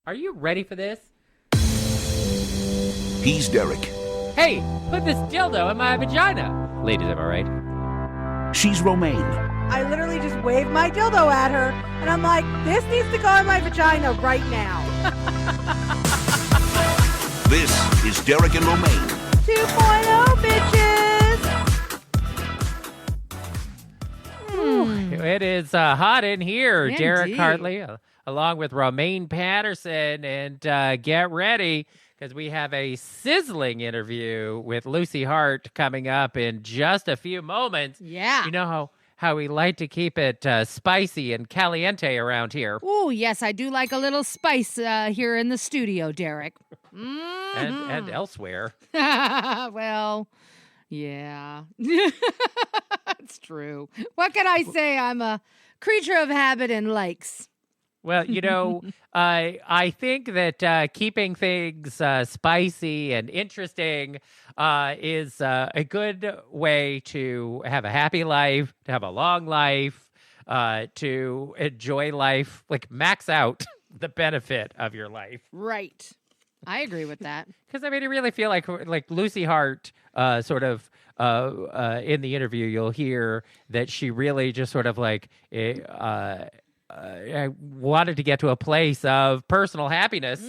Are you ready for this? He's Derek. Hey, put this dildo in my vagina. Ladies, am I right? She's Romaine. I literally just waved my dildo at her, and I'm like, this needs to go in my vagina right now. This is Derek and Romaine. 2.0, bitches! It is hot in here. Indeed. Derek Hartley, along with Romaine Patterson, and get ready because we have a sizzling interview with Lucy Hart coming up in just a few moments. Yeah. You know how we like to keep it spicy and caliente around here. Oh, yes, I do like a little spice here in the studio, Derek. And elsewhere. Well, yeah. It's true. What can I say? I'm a creature of habit and likes. Well, I think that keeping things spicy and interesting is a good way to have a happy life, to have a long life, to enjoy life, like max out the benefit of your life. Right. I agree with that. Because, I mean, I really feel like Lucy Hart sort of in the interview, you'll hear that she really just sort of I wanted to get to a place of personal happiness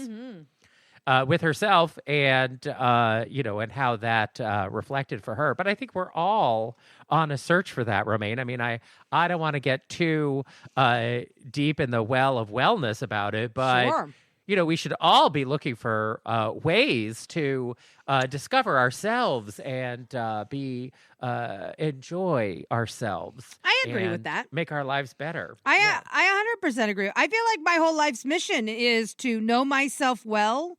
with herself and, and how that reflected for her. But I think we're all on a search for that, Romaine. I mean, I don't want to get too deep in the well of wellness about it, but, Sure. We should all be looking for ways to discover ourselves and enjoy ourselves. I agree with and that. Make our lives better. I 100% agree. I feel like my whole life's mission is to know myself well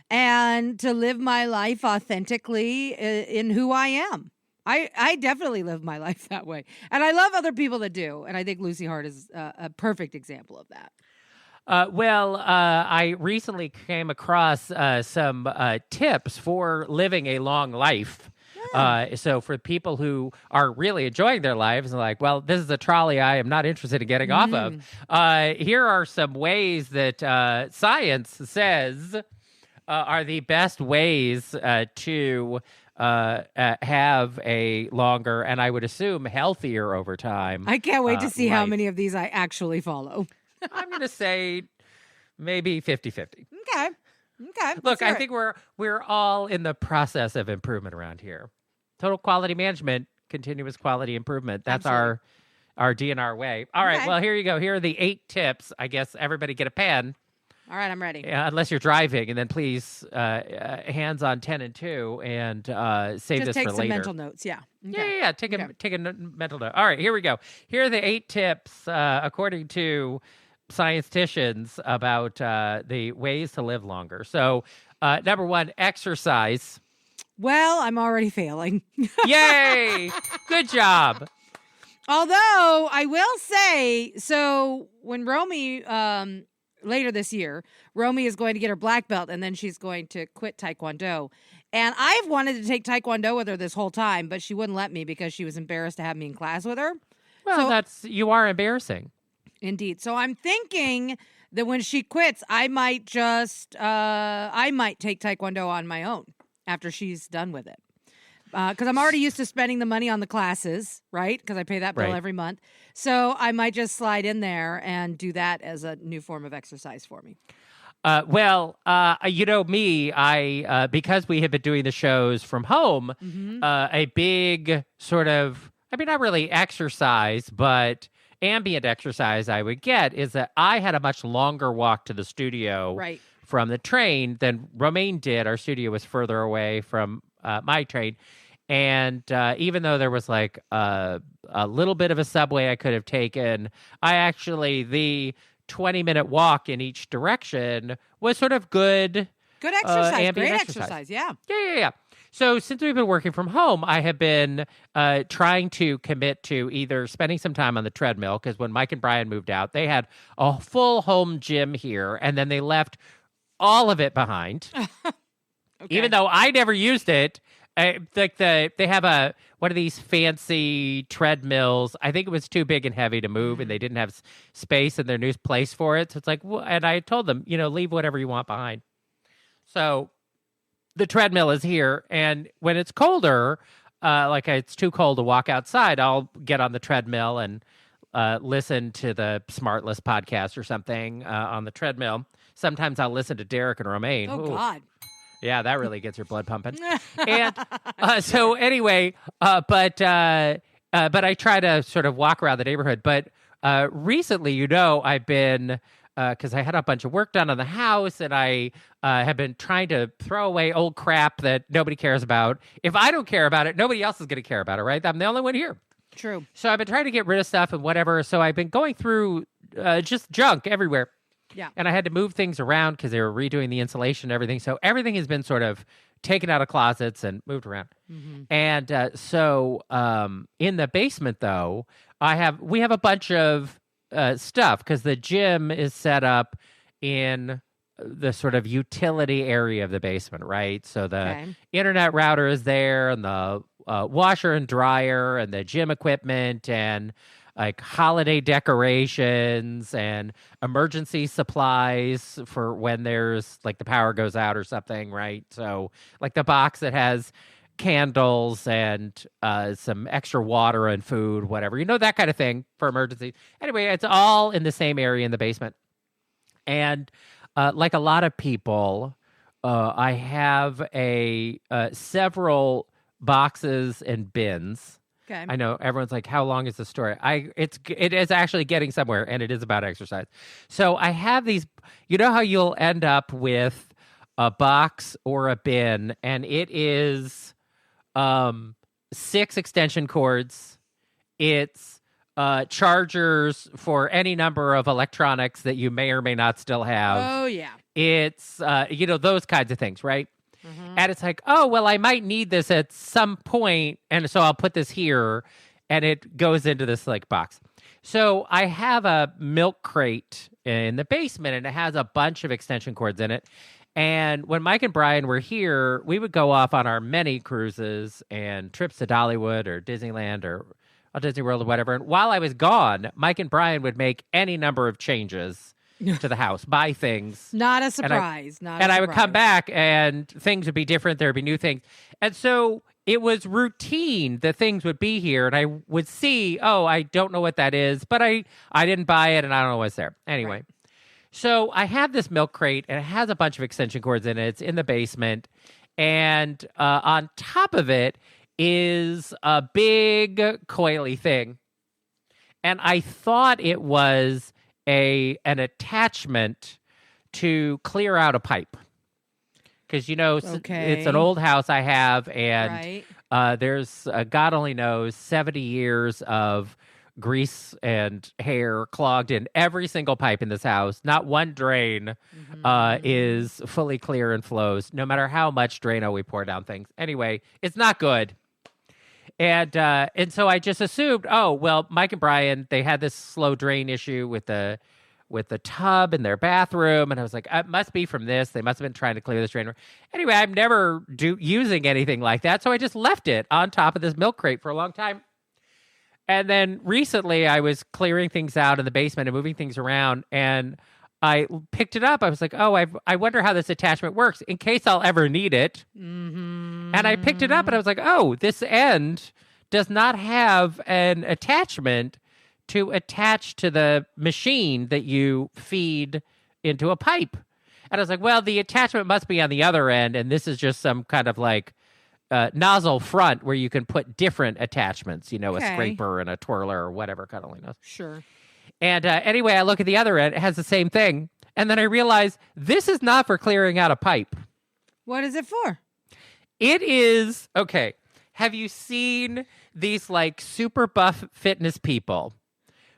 and to live my life authentically in who I am. I definitely live my life that way. And I love other people that do. And I think Lucy Hart is a perfect example of that. I recently came across some tips for living a long life. So for people who are really enjoying their lives and like, well, this is a trolley I am not interested in getting off of. Here are some ways that science says are the best ways to have a longer and I would assume healthier over time. I can't wait to see how life. many of these I actually follow. I'm going to say maybe 50-50. Okay. Look, let's hear I it. think we're all in the process of improvement around here. Total quality management, continuous quality improvement. That's Absolutely. our DNR way. All right, Okay. well, here you go. Here are the 8 tips. I guess everybody get a pen, All right, I'm ready. unless you're driving, and then please hands on 10 and 2 and save Just this take for some later. mental notes. Yeah. Okay. Yeah. Take a mental note. All right, here we go. Here are the 8 tips according to scienticians about the ways to live longer. So, number 1, exercise. Well, I'm already failing. Yay! Good job. Although I will say, so when Romy, later this year, Romy is going to get her black belt and then she's going to quit Taekwondo. And I've wanted to take Taekwondo with her this whole time, but she wouldn't let me because she was embarrassed to have me in class with her. Well, So- you are embarrassing. Indeed. So I'm thinking that when she quits, I might take Taekwondo on my own after she's done with it. Because I'm already used to spending the money on the classes, right? Because I pay that bill Right. every month. So I might just slide in there and do that as a new form of exercise for me. Me, I because we have been doing the shows from home, a big sort of, I mean, not really exercise, but ambient exercise I would get is that I had a much longer walk to the studio Right. from the train than Romaine did. Our studio was further away from my train. And even though there was like a little bit of a subway I could have taken, the 20-minute walk in each direction was sort of good. Good exercise. ambient Great exercise. exercise. Yeah. Yeah. So since we've been working from home, I have been trying to commit to either spending some time on the treadmill, because when Mike and Brian moved out, they had a full home gym here, and then they left all of it behind. Okay. Even though I never used it, they have one of these fancy treadmills. I think it was too big and heavy to move, and they didn't have space in their new place for it. So it's like, and I told them, leave whatever you want behind. So the treadmill is here, and when it's colder, it's too cold to walk outside, I'll get on the treadmill and listen to the Smartless podcast or something on the treadmill. Sometimes I'll listen to Derek and Romaine. Oh, Ooh. God. Yeah, that really gets your blood pumping. And so anyway, but I try to sort of walk around the neighborhood. But recently, I've been, because I had a bunch of work done on the house, and I have been trying to throw away old crap that nobody cares about. If I don't care about it, nobody else is going to care about it, right? I'm the only one here. True. So I've been trying to get rid of stuff and whatever. So I've been going through just junk everywhere. Yeah. And I had to move things around because they were redoing the insulation and everything. So everything has been sort of taken out of closets and moved around. Mm-hmm. And so in the basement, though, we have a bunch of stuff because the gym is set up in the sort of utility area of the basement, right? So the internet router is there, and the washer and dryer, and the gym equipment, and like holiday decorations and emergency supplies for when there's like the power goes out or something, right? So like the box that has candles and some extra water and food, whatever, that kind of thing for emergency. Anyway, it's all in the same area in the basement. And like a lot of people, I have several boxes and bins. Okay. I know everyone's like, how long is the story? It is actually getting somewhere, and it is about exercise. So I have these, how you'll end up with a box or a bin, and it is 6 extension cords. It's chargers for any number of electronics that you may or may not still have. Oh, yeah. It's, those kinds of things, right? Mm-hmm. And it's like, oh, well, I might need this at some point, and so I'll put this here, and it goes into this like box. So I have a milk crate in the basement, and it has a bunch of extension cords in it. And when Mike and Brian were here, we would go off on our many cruises and trips to Dollywood or Disneyland or Disney World or whatever. And while I was gone, Mike and Brian would make any number of changes to the house, buy things. Not a surprise. I would come back and things would be different. There would be new things. And so it was routine that things would be here. And I would see, I don't know what that is, but I didn't buy it and I don't know what's there. Anyway, so I have this milk crate and it has a bunch of extension cords in it. It's in the basement. And on top of it is a big coily thing. And I thought it was an attachment to clear out a pipe. Because, it's an old house I have, and there's, God only knows, 70 years of grease and hair clogged in every single pipe in this house. Not one drain is fully clear and flows, no matter how much Drano we pour down things. Anyway, it's not good. And so I just assumed, Mike and Brian, they had this slow drain issue with the tub in their bathroom, and I was like, it must be from this. They must have been trying to clear this drain. Anyway, I'm never using anything like that, so I just left it on top of this milk crate for a long time. And then recently, I was clearing things out in the basement and moving things around, and I picked it up. I was like, I wonder how this attachment works in case I'll ever need it. Mm-hmm. And I picked it up and I was like, this end does not have an attachment to attach to the machine that you feed into a pipe. And I was like, well, the attachment must be on the other end. And this is just some kind of like nozzle front where you can put different attachments, a scraper and a twirler or whatever. God only knows. Sure. And anyway, I look at the other end. It has the same thing. And then I realize this is not for clearing out a pipe. What is it for? It is, okay. Have you seen these like super buff fitness people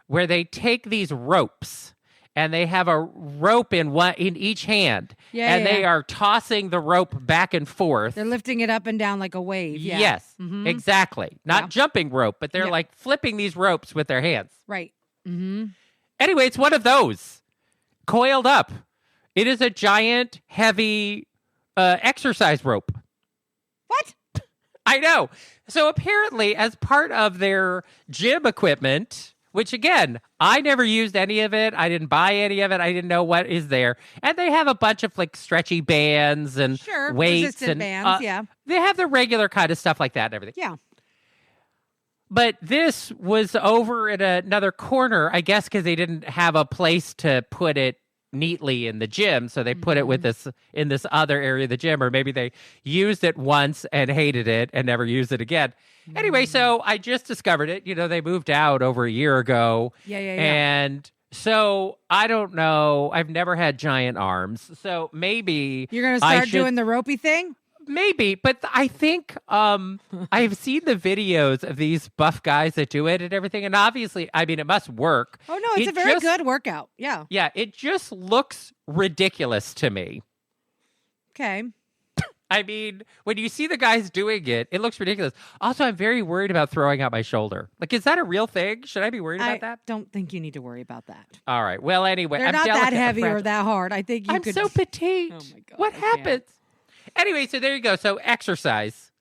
where they take these ropes and they have a rope in each hand they are tossing the rope back and forth. They're lifting it up and down like a wave. Yeah. Yes, exactly. Not jumping rope, but they're like flipping these ropes with their hands. Right. Mm-hmm. Anyway, it's one of those coiled up. It is a giant, heavy exercise rope. What? I know. So apparently, as part of their gym equipment, which again, I never used any of it. I didn't buy any of it. I didn't know what is there. And they have a bunch of like stretchy bands and weights resistant and bands, yeah. They have the regular kind of stuff like that and everything. Yeah. But this was over in another corner, I guess, because they didn't have a place to put it neatly in the gym. So they put it with this in this other area of the gym, or maybe they used it once and hated it and never used it again. Anyway, so I just discovered it. You know, they moved out over a year ago. Yeah. And so I don't know. I've never had giant arms. So maybe You're going to start doing the ropey thing? Maybe, but I think I've seen the videos of these buff guys that do it and everything, and obviously, I mean, it must work. Oh, no, it's a very good workout. Yeah. Yeah, it just looks ridiculous to me. Okay. I mean, when you see the guys doing it, it looks ridiculous. Also, I'm very worried about throwing out my shoulder. Like, is that a real thing? Should I be worried about that? I don't think you need to worry about that. All right. Well, anyway, They're I'm not delicate, that heavy or that hard. I think you could. I'm so petite. Oh, my God. What happens? Anyway, so there you go. So exercise.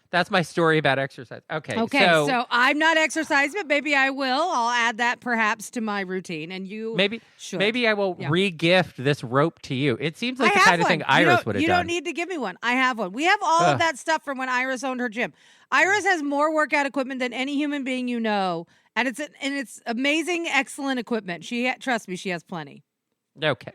That's my story about exercise. Okay. So I'm not exercising, but maybe I will. I'll add that perhaps to my routine. And you should. Maybe I will re-gift this rope to you. It seems like the kind of thing Iris would have done. You don't need to give me one. I have one. We have all of that stuff from when Iris owned her gym. Iris has more workout equipment than any human being you know. And it's amazing, excellent equipment. Trust me, she has plenty. Okay.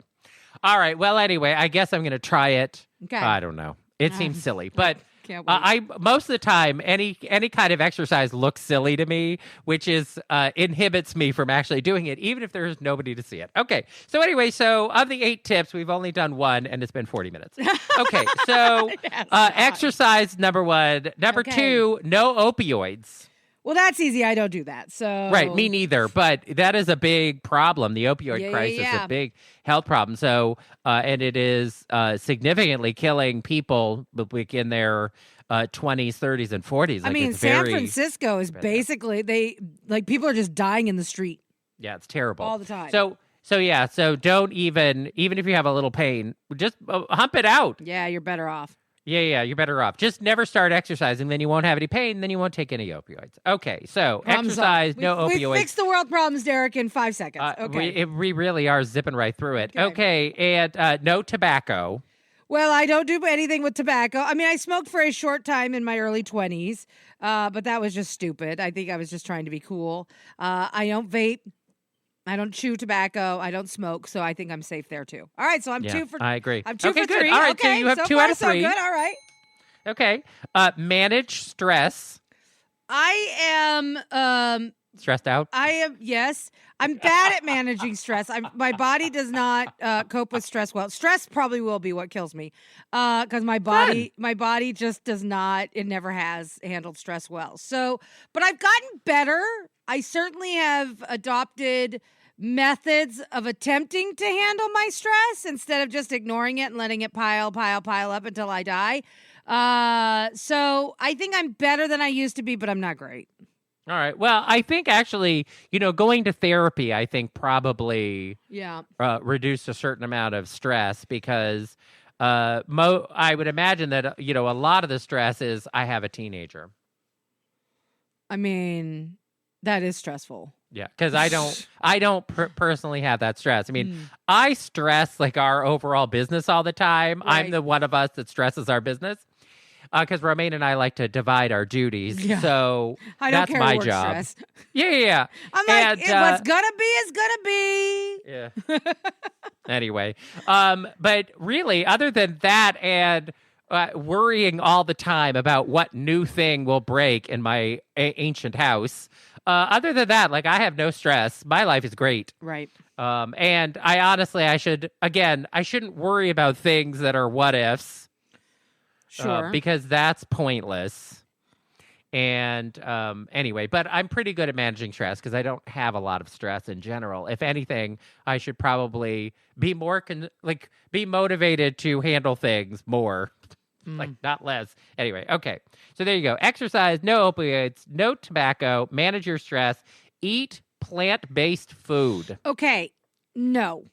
All right. Well, anyway, I guess I'm going to try it. Okay. I don't know. It seems silly, but can't wait. I most of the time any kind of exercise looks silly to me, which is inhibits me from actually doing it, even if there's nobody to see it. Okay. So anyway, so of the 8 tips, we've only done 1, and it's been 40 minutes. Okay. So exercise number 1. Number 2, no opioids. Well, that's easy. I don't do that. So right, me neither. But that is a big problem. The opioid crisis is a big health problem. So, and it is significantly killing people in their 20s, 30s, and 40s. I mean, San Francisco is basically people are just dying in the street. Yeah, it's terrible all the time. So don't even if you have a little pain, just hump it out. Yeah, you're better off. Yeah, you're better off. Just never start exercising, then you won't have any pain, then you won't take any opioids. Okay, so exercise, no opioids. We fixed the world problems, Derek, in 5 seconds. Okay. We really are zipping right through it. Okay, and no tobacco. Well, I don't do anything with tobacco. I mean, I smoked for a short time in my early 20s, but that was just stupid. I think I was just trying to be cool. I don't vape. I don't chew tobacco. I don't smoke, so I think I'm safe there too. All right, so I'm 2 for. I agree. I'm 2 for 3. All right, so you have 2 out of 3. So good. All right. Okay. Manage stress. I am stressed out. I am. Yes, I'm bad at managing stress. My body does not cope with stress well. Stress probably will be what kills me, because my body just does not. It never has handled stress well. So, but I've gotten better. I certainly have adopted methods of attempting to handle my stress instead of just ignoring it and letting it pile up until I die. So I think I'm better than I used to be, but I'm not great. All right. Well, I think actually, going to therapy, I think probably reduced a certain amount of stress because I would imagine that, a lot of the stress is I have a teenager. I mean, that is stressful. Yeah, because I don't personally have that stress. I mean, I stress like our overall business all the time. Right. I'm the one of us that stresses our business because Romaine and I like to divide our duties. Yeah. So I don't that's care my work job. Stress. Yeah. I'm like, what's gonna be is gonna be. Yeah. Anyway, but really, other than that and worrying all the time about what new thing will break in my ancient house. Other than that, like I have no stress. My life is great. Right. And I honestly, I shouldn't worry about things that are what ifs. Sure. Because that's pointless. And anyway, but I'm pretty good at managing stress because I don't have a lot of stress in general. If anything, I should probably be more be motivated to handle things more. Like, not less. Anyway, okay. So there you go. Exercise, no opioids, no tobacco, manage your stress, eat plant-based food. Okay. No.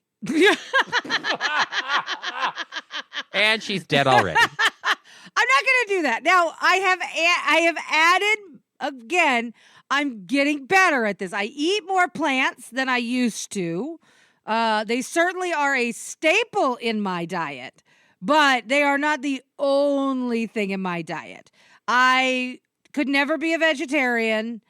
And she's dead already. I'm not going to do that. Now, I have added, again, I'm getting better at this. I eat more plants than I used to. They certainly are a staple in my diet, but they are not the only thing in my diet. I could never be a vegetarian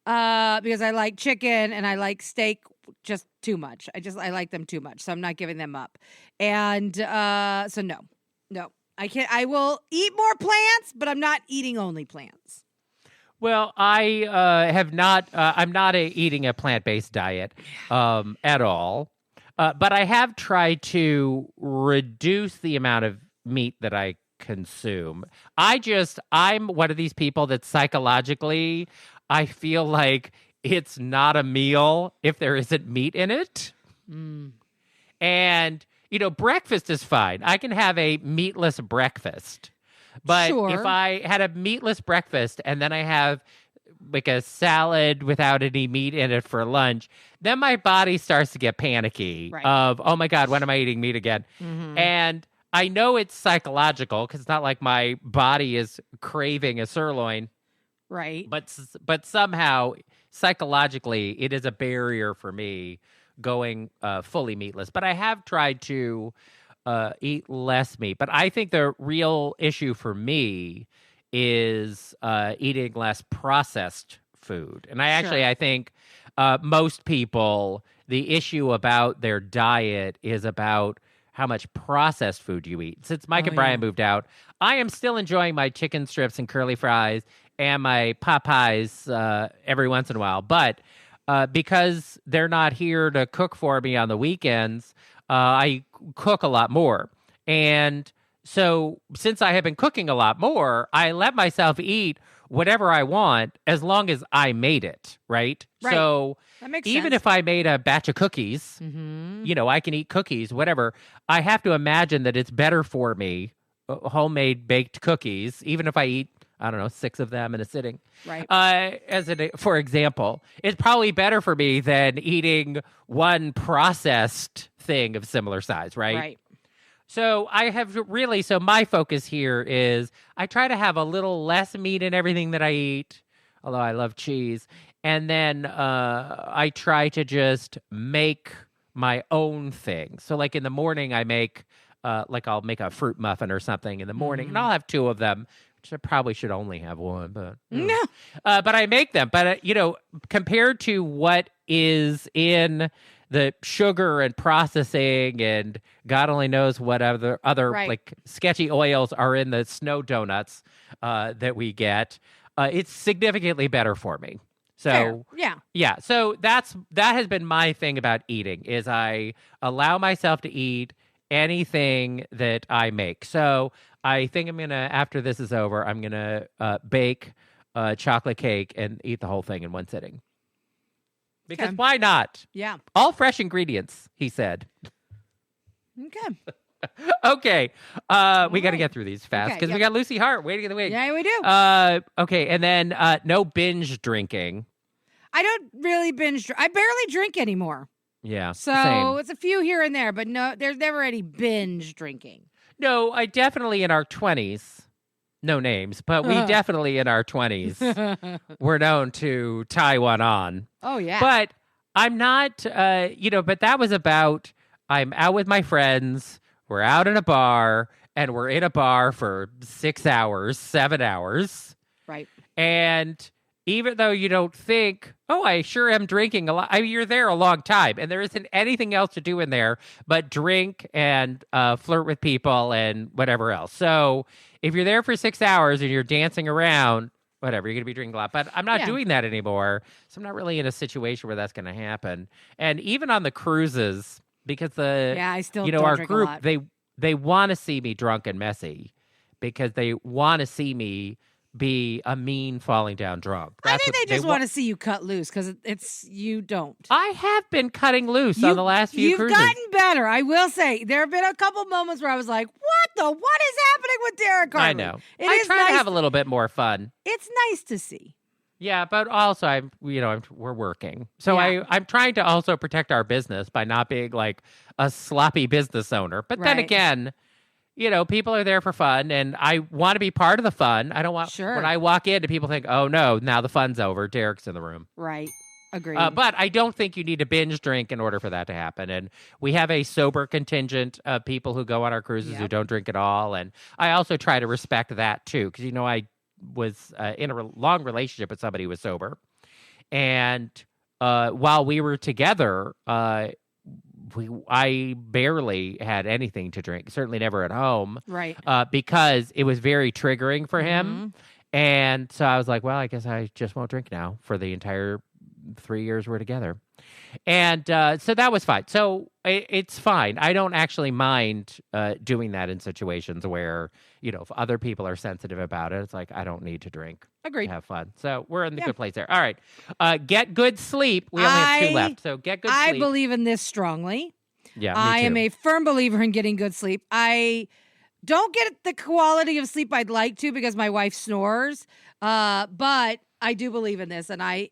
because I like chicken and I like steak just too much. I like them too much, so I'm not giving them up. And so no, I can't. I will eat more plants, but I'm not eating only plants. Well, I have not. I'm not eating a plant-based diet at all. But I have tried to reduce the amount of meat that I consume. I'm one of these people that psychologically, I feel like it's not a meal if there isn't meat in it. And, breakfast is fine. I can have a meatless breakfast. But if I had a meatless breakfast and then I have like a salad without any meat in it for lunch, then my body starts to get panicky of, oh my God, when am I eating meat again? And I know it's psychological because it's not like my body is craving a sirloin. Right. But somehow, psychologically, it is a barrier for me going fully meatless. But I have tried to eat less meat. But I think the real issue for me is eating less processed food. And I think most people, the issue about their diet is about how much processed food you eat. Since Mike and Brian moved out, I am still enjoying my chicken strips and curly fries and my Popeyes every once in a while. But because they're not here to cook for me on the weekends, I cook a lot more. And so since I have been cooking a lot more, I let myself eat whatever I want as long as I made it, right? So that makes even sense. if I made a batch of cookies, I can eat cookies, whatever. I have to imagine that it's better for me, homemade baked cookies, even if I eat, 6 of them in a sitting. Right. For example, it's probably better for me than eating one processed thing of similar size, right? Right. So so my focus here is I try to have a little less meat in everything that I eat, although I love cheese. And then I try to just make my own thing. So like in the morning I make, I'll make a fruit muffin or something in the morning, and I'll have 2 of them, which I probably should only have 1, but no. But I make them. But compared to what is in the sugar and processing and God only knows what other like sketchy oils are in the snow donuts that we get, it's significantly better for me. So yeah. So that has been my thing about eating is I allow myself to eat anything that I make. So I think after this is over, I'm gonna bake a chocolate cake and eat the whole thing in one sitting. Because why not? Yeah. All fresh ingredients, he said. Okay. Okay. We got to get through these fast because we got Lucy Hart waiting in the wings. Yeah, we do. Okay. And then no binge drinking. I don't really binge. I barely drink anymore. Yeah. So same. it's a few here and there, but no, there's never any binge drinking. No, I definitely in our 20s, no names, but we definitely in our 20s were known to tie one on. Oh, yeah. But I'm not, but that was about, I'm out with my friends, we're out in a bar, and we're in a bar for 6 hours, 7 hours. Right. And even though you don't think, oh, I sure am drinking a lot. I mean, you're there a long time, and there isn't anything else to do in there but drink and flirt with people and whatever else. So if you're there for 6 hours and you're dancing around, whatever, you're going to be drinking a lot. But I'm not doing that anymore, so I'm not really in a situation where that's going to happen. And even on the cruises, because I still don't our drink group, a lot. they want to see me drunk and messy because they want to see me be a mean falling down drunk. I think they just want to see you cut loose because you don't. I have been cutting loose on the last few cruises. You've gotten better, I will say. There have been a couple moments where I was like, what is happening with Derek Hartley? I know. I try to have a little bit more fun. It's nice to see. Yeah, but also we're working. So I'm trying to also protect our business by not being like a sloppy business owner. But then again, people are there for fun, and I want to be part of the fun. I don't want when I walk in, do people think, oh no, now the fun's over. Derek's in the room. Right. Agreed. But I don't think you need to binge drink in order for that to happen. And we have a sober contingent of people who go on our cruises who don't drink at all. And I also try to respect that too, because I was in a long relationship with somebody who was sober, and while we were together, I barely had anything to drink. Certainly never at home, right? Because it was very triggering for him. And so I was like, well, I guess I just won't drink now for the entire 3 years we're together. And so that was fine. So it's fine. I don't actually mind doing that in situations where, if other people are sensitive about it, it's like, I don't need to drink. Agreed. To have fun. So we're in the good place there. All right. Get good sleep. We only have 2 left. So get good sleep. I believe in this strongly. Yeah, me I too. am a firm believer in getting good sleep. I don't get the quality of sleep I'd like to because my wife snores. But I do believe in this, and I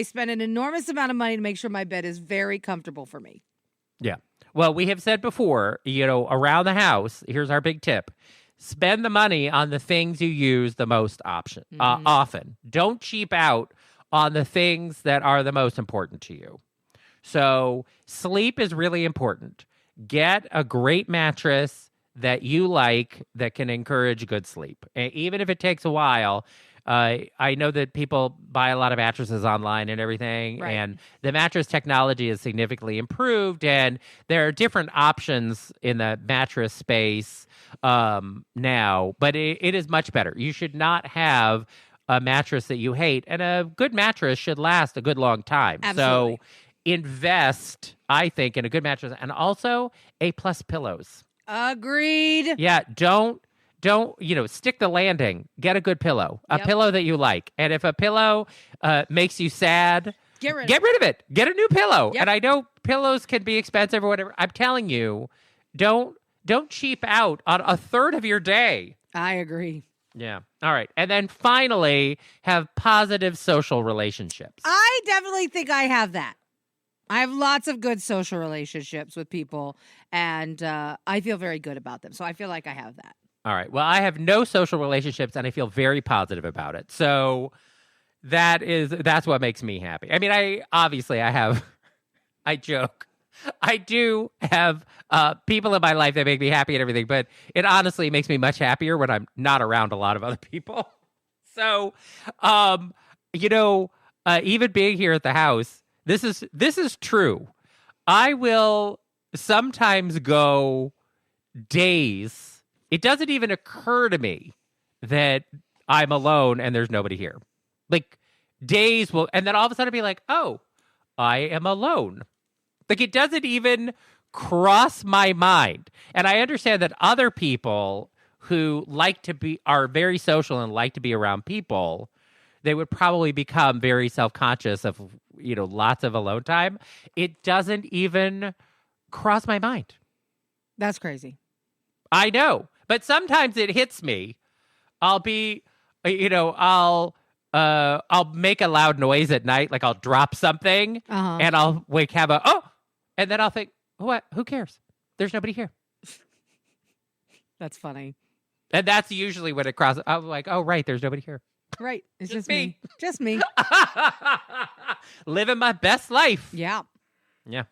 spend an enormous amount of money to make sure my bed is very comfortable for me. Yeah. Well, we have said before, around the house, here's our big tip. Spend the money on the things you use the most often. Don't cheap out on the things that are the most important to you. So sleep is really important. Get a great mattress that you like that can encourage good sleep. Even if it takes a while. I know that people buy a lot of mattresses online and everything, right. And the mattress technology is significantly improved, and there are different options in the mattress space now, but it is much better. You should not have a mattress that you hate, and a good mattress should last a good long time. Absolutely. So invest, I think, in a good mattress, and also A+ pillows. Agreed. Yeah, don't stick the landing. Get a good pillow, a pillow that you like. And if a pillow makes you sad, get rid of it. Get a new pillow. Yep. And I know pillows can be expensive or whatever. I'm telling you, don't cheap out on a third of your day. I agree. Yeah. All right. And then finally, have positive social relationships. I definitely think I have that. I have lots of good social relationships with people, and I feel very good about them. So I feel like I have that. All right. Well, I have no social relationships, and I feel very positive about it. So that's what makes me happy. I mean, I joke. I do have people in my life that make me happy and everything, but it honestly makes me much happier when I'm not around a lot of other people. So, even being here at the house, this is true. I will sometimes go days. It doesn't even occur to me that I'm alone and there's nobody here. Like days will, and then all of a sudden be like, oh, I am alone. Like it doesn't even cross my mind. And I understand that other people who are very social and like to be around people, they would probably become very self-conscious of, lots of alone time. It doesn't even cross my mind. That's crazy. I know. But sometimes it hits me. I'll be, I'll make a loud noise at night, like I'll drop something, and I'll and then I'll think, what? Who cares? There's nobody here. That's funny. And that's usually when it crosses. I'm like, oh, right, there's nobody here. Right. It's just me. Just me. Living my best life. Yeah. Yeah.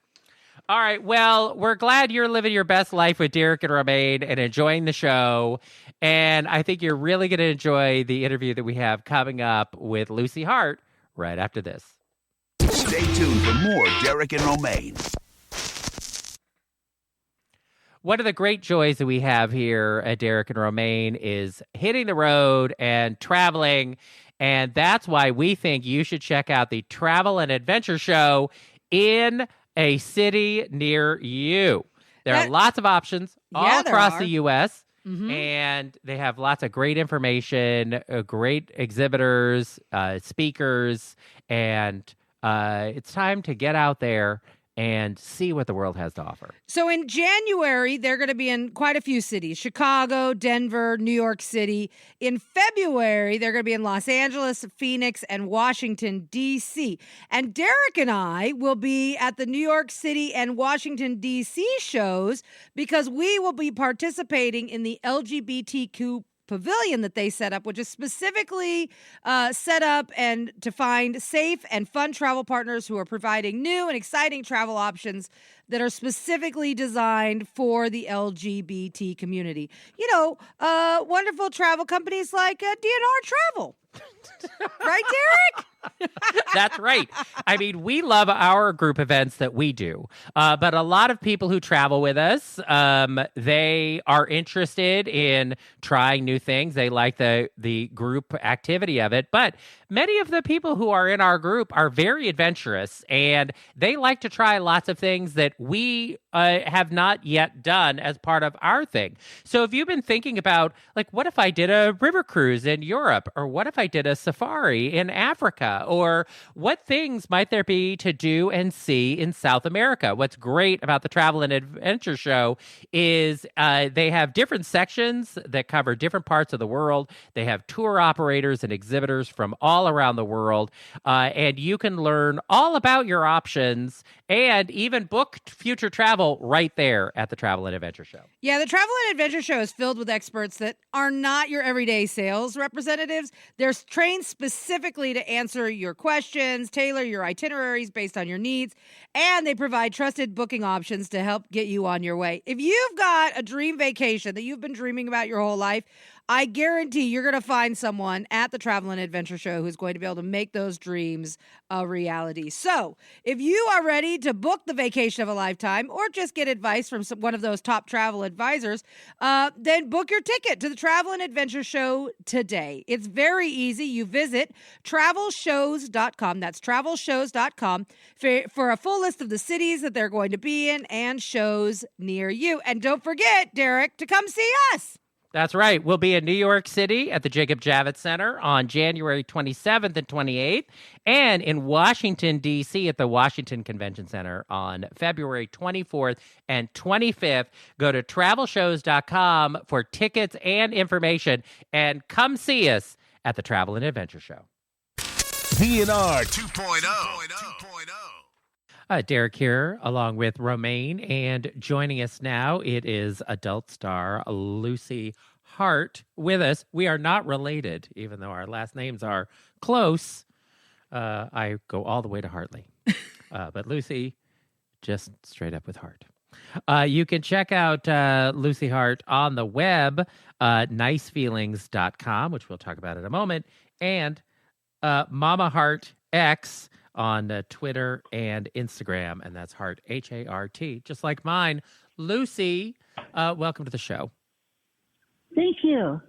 All right. Well, we're glad you're living your best life with Derek and Romaine and enjoying the show. And I think you're really going to enjoy the interview that we have coming up with Lucy Hart right after this. Stay tuned for more Derek and Romaine. One of the great joys that we have here at Derek and Romaine is hitting the road and traveling. And that's why we think you should check out the Travel and Adventure Show in a city near you. There are lots of options all across the U.S., and they have lots of great information, great exhibitors, speakers, and it's time to get out there and see what the world has to offer. So in January, they're going to be in quite a few cities: Chicago, Denver, New York City. In February, they're going to be in Los Angeles, Phoenix, and Washington, D.C. And Derek and I will be at the New York City and Washington, D.C. shows because we will be participating in the LGBTQ pavilion that they set up, which is specifically set up and to find safe and fun travel partners who are providing new and exciting travel options that are specifically designed for the LGBT community. You know, wonderful travel companies like DNR Travel. Right, Derek? That's right. I mean, we love our group events that we do, but a lot of people who travel with us, they are interested in trying new things. They like the group activity of it, but many of the people who are in our group are very adventurous, and they like to try lots of things that we have not yet done as part of our thing. So if you've been thinking about, like, what if I did a river cruise in Europe, or what if I did a safari in Africa, or what things might there be to do and see in South America? What's great about the Travel and Adventure Show is they have different sections that cover different parts of the world. They have tour operators and exhibitors from all around the world, and you can learn all about your options and even book future travel right there at the Travel and Adventure Show. Yeah, the Travel and Adventure Show is filled with experts that are not your everyday sales representatives. They're trained specifically to answer your questions, tailor your itineraries based on your needs, and they provide trusted booking options to help get you on your way. If you've got a dream vacation that you've been dreaming about your whole life, I guarantee you're going to find someone at the Travel and Adventure Show who's going to be able to make those dreams a reality. So if you are ready to book the vacation of a lifetime or just get advice from one of those top travel advisors, then book your ticket to the Travel and Adventure Show today. It's very easy. You visit travelshows.com. That's travelshows.com for a full list of the cities that they're going to be in and shows near you. And don't forget, Derek, to come see us. That's right. We'll be in New York City at the Jacob Javits Center on January 27th and 28th, and in Washington, D.C. at the Washington Convention Center on February 24th and 25th. Go to travelshows.com for tickets and information, and come see us at the Travel and Adventure Show. DNR 2.0. Derek here, along with Romaine, and joining us now, it is adult star Lucy Hart with us. We are not related, even though our last names are close. I go all the way to Hartley. But Lucy, just straight up with Hart. You can check out Lucy Hart on the web, nicefeelings.com, which we'll talk about in a moment, and Mama Hart X on Twitter and Instagram, and that's Hart, H-A-R-T, just like mine. Lucy, welcome to the show. Thank you.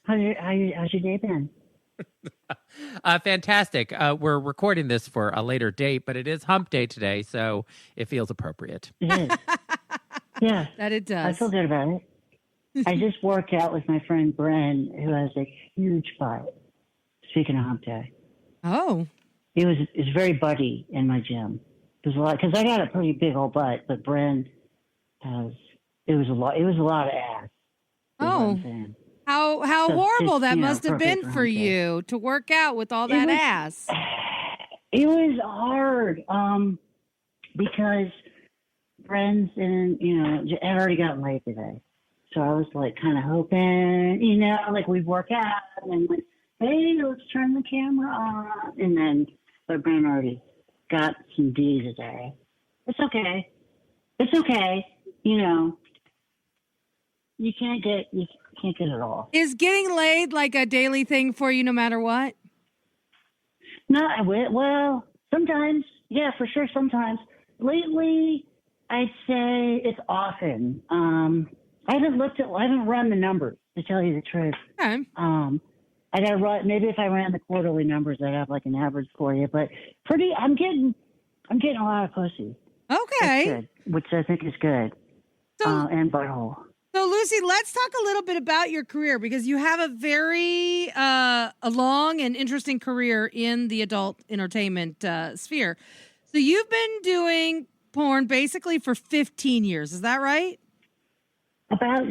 How's your day been? Fantastic. We're recording this for a later date, but it is hump day today, so it feels appropriate. It is. Yeah. That it does. I feel good about it. I just worked out with my friend Bren, who has a huge butt. Speaking of hump day. Oh. It's very buddy in my gym. There's a lot, because I got a pretty big old butt, but Bren it was a lot of ass. Oh. How horrible that must have been for you to work out with all that ass. It was hard because Bren's had already gotten late today. So I was like kind of hoping, like we'd work out and like, hey, let's turn the camera on. But Bren already got some D today. It's okay. You can't get it all. Is getting laid like a daily thing for you no matter what? No, well, sometimes. Yeah, for sure, sometimes. Lately, I'd say it's often. I haven't run the numbers, to tell you the truth. Okay. I gotta run. Maybe if I ran the quarterly numbers, I'd have like an average for you. But I'm getting a lot of pussy. Okay. That's good, which I think is good. And butthole. So Lucy, let's talk a little bit about your career, because you have a very a long and interesting career in the adult entertainment sphere. So you've been doing porn basically for 15 years. Is that right? About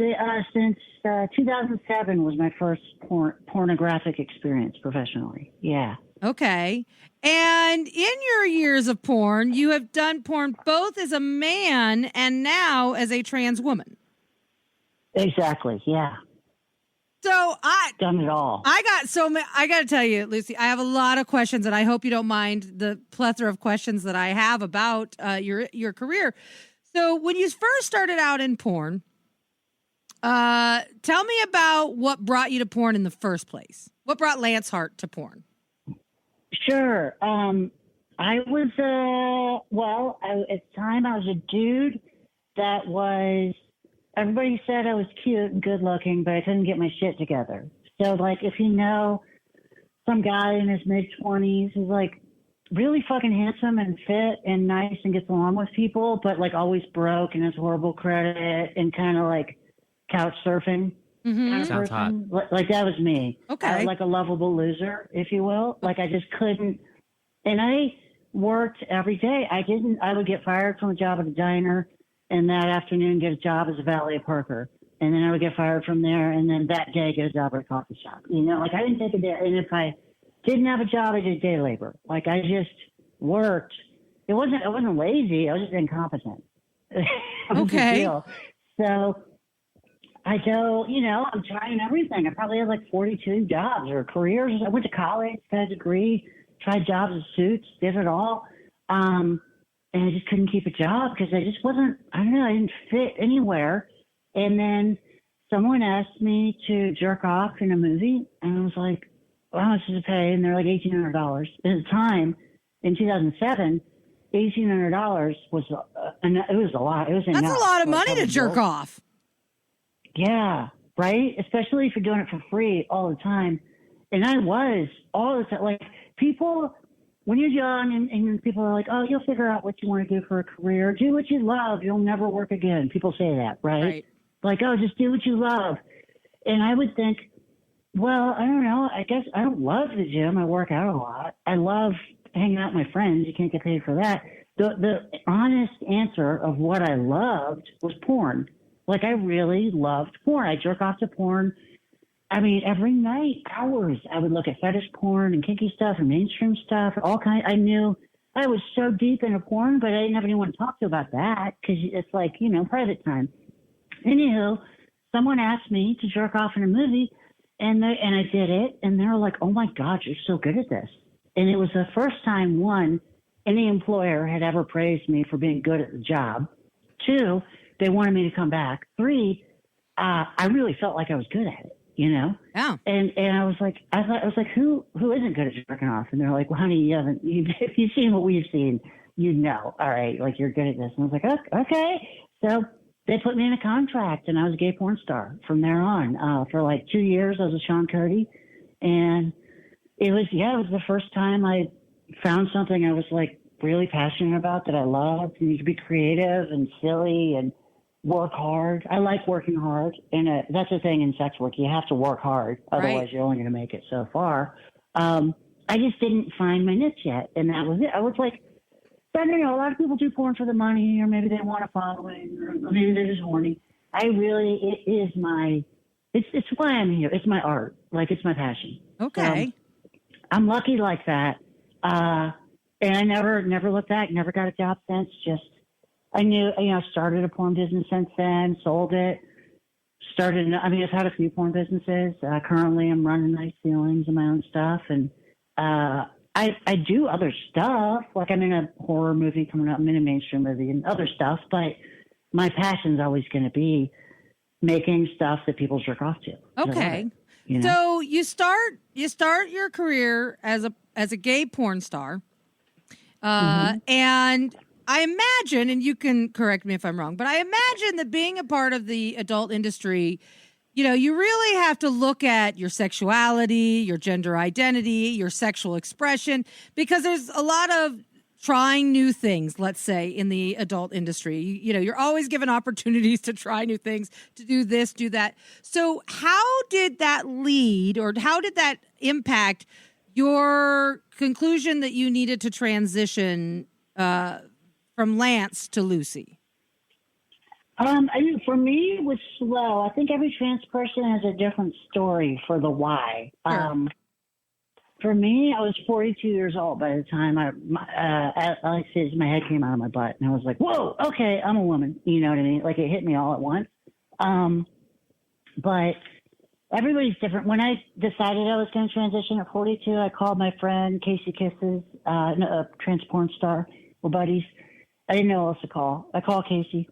since 2007 was my first pornographic experience professionally. Yeah. Okay. And in your years of porn, you have done porn both as a man and now as a trans woman. Exactly. Yeah. So Done it all. I got to tell you, Lucy, I have a lot of questions, and I hope you don't mind the plethora of questions that I have about your career. So when you first started out in porn, tell me about what brought you to porn in the first place. What brought Lance Hart to porn? Sure. I was, at the time I was a dude that was, everybody said I was cute and good looking, but I couldn't get my shit together. So, like, if you know some guy in his mid-20s who's, like, really fucking handsome and fit and nice and gets along with people, but, like, always broke and has horrible credit and kind of, like, couch surfing kind of Sounds person. Like, that was me. Okay. I was like a lovable loser, if you will. Like, I just couldn't. And I worked every day. I would get fired from a job at a diner and that afternoon get a job as a valet parker. And then I would get fired from there, and then that day get a job at a coffee shop. You know, like I didn't take a day. And if I didn't have a job, I did day labor. Like I just worked. I wasn't lazy. I was just incompetent. Okay. So I go, you know, I'm trying everything. I probably had like 42 jobs or careers. I went to college, got a degree, tried jobs in suits, did it all. And I just couldn't keep a job because I just wasn't, I don't know, I didn't fit anywhere. And then someone asked me to jerk off in a movie. And I was like, well, how much does it pay? And they're like $1,800. At the time, in 2007, $1,800 was, it was a lot. It was That's enough. a lot of money to jerk off. Yeah, right? Especially if you're doing it for free all the time. And I was all the time. Like, people, when you're young and people are like, oh, you'll figure out what you want to do for a career. Do what you love. You'll never work again. People say that, right? Like, oh, just do what you love. And I would think, well, I don't know. I guess I don't love the gym. I work out a lot. I love hanging out with my friends. You can't get paid for that. The honest answer of what I loved was porn. Like, I really loved porn. I jerk off to porn. I mean, every night, hours. I would look at fetish porn and kinky stuff and mainstream stuff, all kinds. I knew I was so deep into porn, but I didn't have anyone to talk to about that because it's like, you know, private time. Anywho, someone asked me to jerk off in a movie, and I did it, and they were like, oh, my God, you're so good at this. And it was the first time, one, any employer had ever praised me for being good at the job. Two, they wanted me to come back. Three, I really felt like I was good at it, you know? Yeah. And I was like, who isn't good at jerking off? And they're like, well, honey, if you've seen what we've seen, you know, all right, like you're good at this. And I was like, okay. So they put me in a contract, and I was a gay porn star from there on. For like 2 years, I was with Sean Cody. And it was the first time I found something I was like really passionate about that I loved. And you could be creative and silly and work hard. I like working hard. And that's the thing in sex work. You have to work hard. Otherwise, you're only going to make it so far. I just didn't find my niche yet. And that was it. I was like, I don't know, a lot of people do porn for the money, or maybe they want a following, or maybe they're just horny. It is it's why I'm here. It's my art. Like, it's my passion. Okay. So, I'm lucky like that. And I never looked back, never got a job since. Just, I knew, you know, started a porn business since then, sold it. I've had a few porn businesses. Currently, I'm running Nice Ceilings and my own stuff. And I do other stuff. Like, I'm in a horror movie coming up. I'm in a mainstream movie and other stuff. But my passion's always going to be making stuff that people jerk off to. Okay. You know? So you start your career as a gay porn star. And I imagine, and you can correct me if I'm wrong, but I imagine that being a part of the adult industry, you know, you really have to look at your sexuality, your gender identity, your sexual expression, because there's a lot of trying new things, let's say, in the adult industry. You know, you're always given opportunities to try new things, to do this, do that. So how did that lead, or how did that impact your conclusion that you needed to transition from Lance to Lucy? For me, it was slow. I think every trans person has a different story for the why. Sure. For me, I was 42 years old by the time I said my head came out of my butt, and I was like, "Whoa, okay, I'm a woman." You know what I mean? Like it hit me all at once. But everybody's different. When I decided I was going to transition at 42, I called my friend Casey Kisses, a trans porn star. We're buddies. I didn't know who else to call. I called Casey,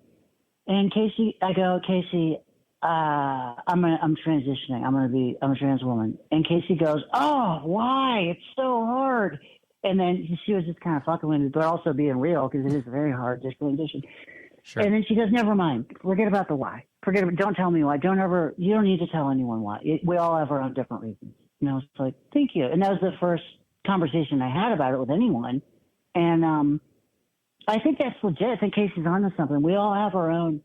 and I go, Casey, I'm transitioning. I'm a trans woman. And Casey goes, "Oh, why? It's so hard." And then she was just kind of fucking with me, but also being real because it is very hard to transition. Sure. And then she goes, "Never mind. Forget about the why. Don't tell me why. You don't need to tell anyone why. We all have our own different reasons." And I was like, "Thank you." And that was the first conversation I had about it with anyone. And I think that's legit. I think Casey's onto something. We all have our own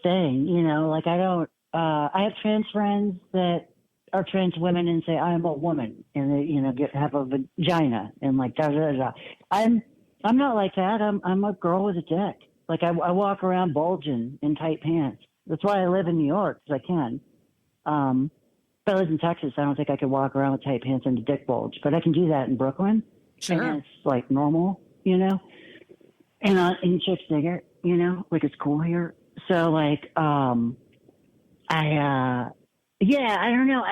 thing, like I have trans friends that are trans women and say I am a woman, and they have a vagina and like da da da. I'm not like that. I'm a girl with a dick. Like I walk around bulging in tight pants. That's why I live in New York, because I can. If I lived in Texas, I don't think I could walk around with tight pants and a dick bulge, but I can do that in Brooklyn. Sure. And it's like normal, and chicks dig it, like it's cool here. So like, I don't know.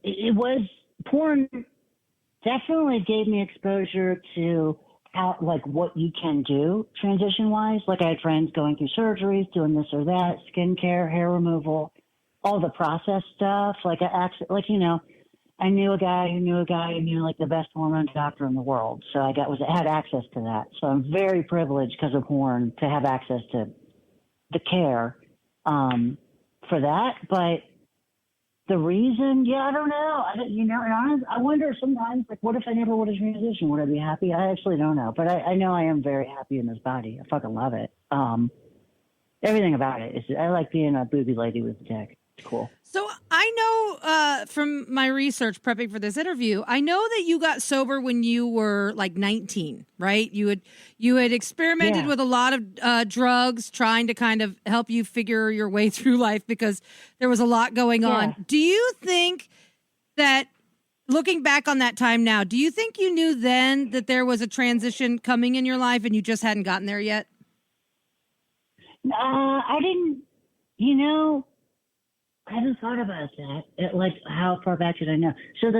It was porn definitely gave me exposure to how, like what you can do transition wise. Like I had friends going through surgeries, doing this or that, skincare, hair removal, all the process stuff. Like I knew a guy who knew like the best hormone doctor in the world. So I had access to that. So I'm very privileged because of porn to have access to the care for that. But the reason, I don't know. And I wonder sometimes, like, what if I never would have transitioned? Would I be happy? I actually don't know. But I know I am very happy in this body. I fucking love it. Everything about it is, I like being a booby lady with a dick. It's cool. So I know from my research prepping for this interview, I know that you got sober when you were like 19, right? You had experimented with a lot of drugs, trying to kind of help you figure your way through life because there was a lot going on. Do you think that, looking back on that time now, do you think you knew then that there was a transition coming in your life and you just hadn't gotten there yet? I didn't, I haven't thought about that. Like, how far back did I know? So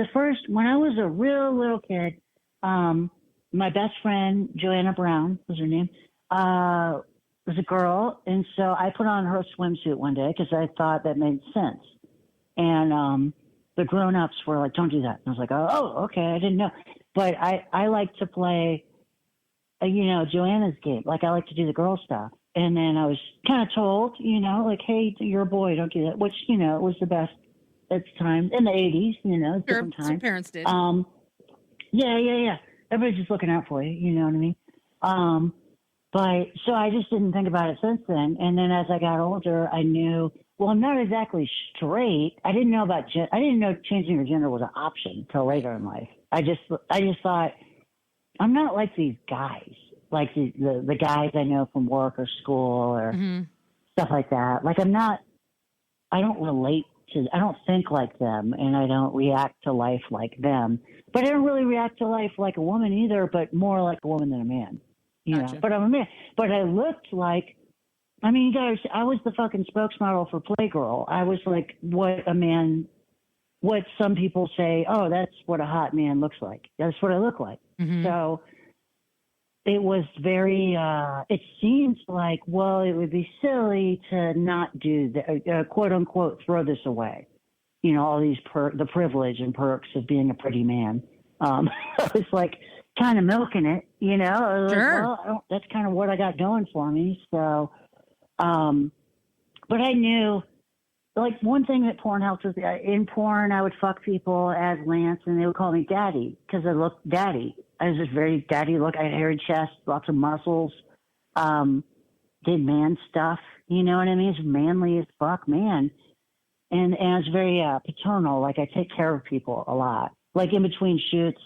when I was a real little kid, my best friend, Joanna Brown was her name, was a girl. And so I put on her swimsuit one day because I thought that made sense. And the grown-ups were like, "Don't do that." And I was like, "Oh, okay. I didn't know." But I like to play, Joanna's game. Like, I like to do the girl stuff. And then I was kind of told, like, "Hey, you're a boy, don't do that," which, it was the best at the time in the 80s, different time. Some parents did. Yeah. Everybody's just looking out for you, you know what I mean? But so I just didn't think about it since then. And then as I got older, I knew, well, I'm not exactly straight. I didn't know I didn't know changing your gender was an option till later in life. I just thought, I'm not like these guys. Like the guys I know from work or school or stuff like that. Like I don't think like them, and I don't react to life like them. But I don't really react to life like a woman either, but more like a woman than a man. Gotcha. But I'm a man. But I looked like, you guys, I was the fucking spokesmodel for Playgirl. I was like what some people say, "Oh, that's what a hot man looks like." That's what I look like. Mm-hmm. So it was very, it seems like, well, it would be silly to not do the, quote unquote, throw this away. All these the privilege and perks of being a pretty man. I was like kind of milking it, I was Sure. like, well, that's kind of what I got going for me. So, but I knew, like, one thing that porn helped with, in porn, I would fuck people as Lance, and they would call me daddy because I looked daddy. I was just very daddy look. I had a hairy chest, lots of muscles, did man stuff. You know what I mean? It's manly as fuck, man. And I was very paternal. Like, I take care of people a lot. Like, in between shoots,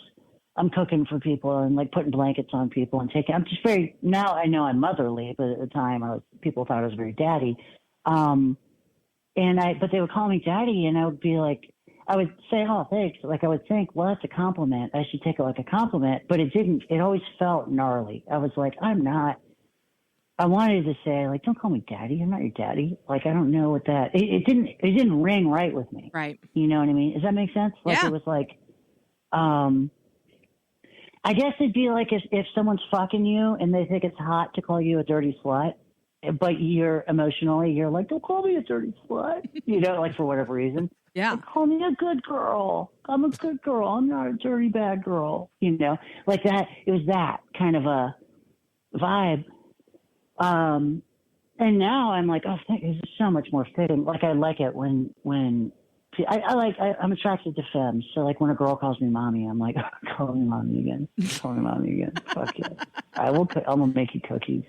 I'm cooking for people and like putting blankets on people and taking. I'm just very now. I know I'm motherly, but at the time, people thought I was very daddy. But they would call me daddy, and I would be like, I would say, oh, thanks. Like I would think, well, that's a compliment. I should take it like a compliment, but it didn't. It always felt gnarly. I was like, I'm not. I wanted to say, like, don't call me daddy. I'm not your daddy. Like, I don't know what that. It didn't ring right with me. Right. You know what I mean? Does that make sense? Like Yeah. It was like, I guess it'd be like if someone's fucking you and they think it's hot to call you a dirty slut, but you're like, don't call me a dirty slut, like for whatever reason. Yeah. Like, call me a good girl. I'm a good girl. I'm not a dirty bad girl. Like that. It was that kind of a vibe. And now I'm like, oh, this is so much more fitting. Like I like it when I'm attracted to femmes. So like when a girl calls me mommy, I'm like, oh, call me mommy again. Call me mommy again. Fuck yeah. I will make you cookies.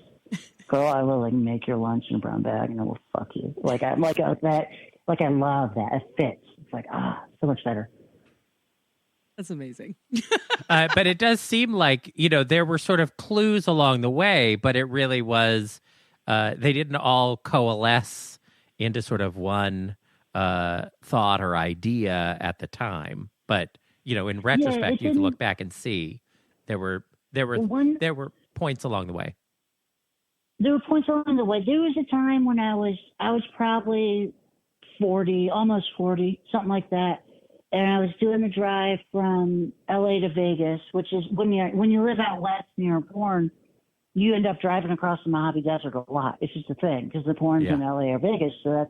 Girl, I will like make your lunch in a brown bag and I will fuck you. Like I like that. Like I love that. It fits. It's like, so much better. That's amazing. But it does seem like, there were sort of clues along the way, but it really was, they didn't all coalesce into sort of one thought or idea at the time. But, in retrospect, you can look back and see there were points along the way. There were points along the way. There was a time when I was probably 40, almost 40, something like that. And I was doing the drive from LA to Vegas, which is when you live out west and you're born, you end up driving across the Mojave Desert a lot. It's just a thing because the porn's in LA or Vegas. So that's,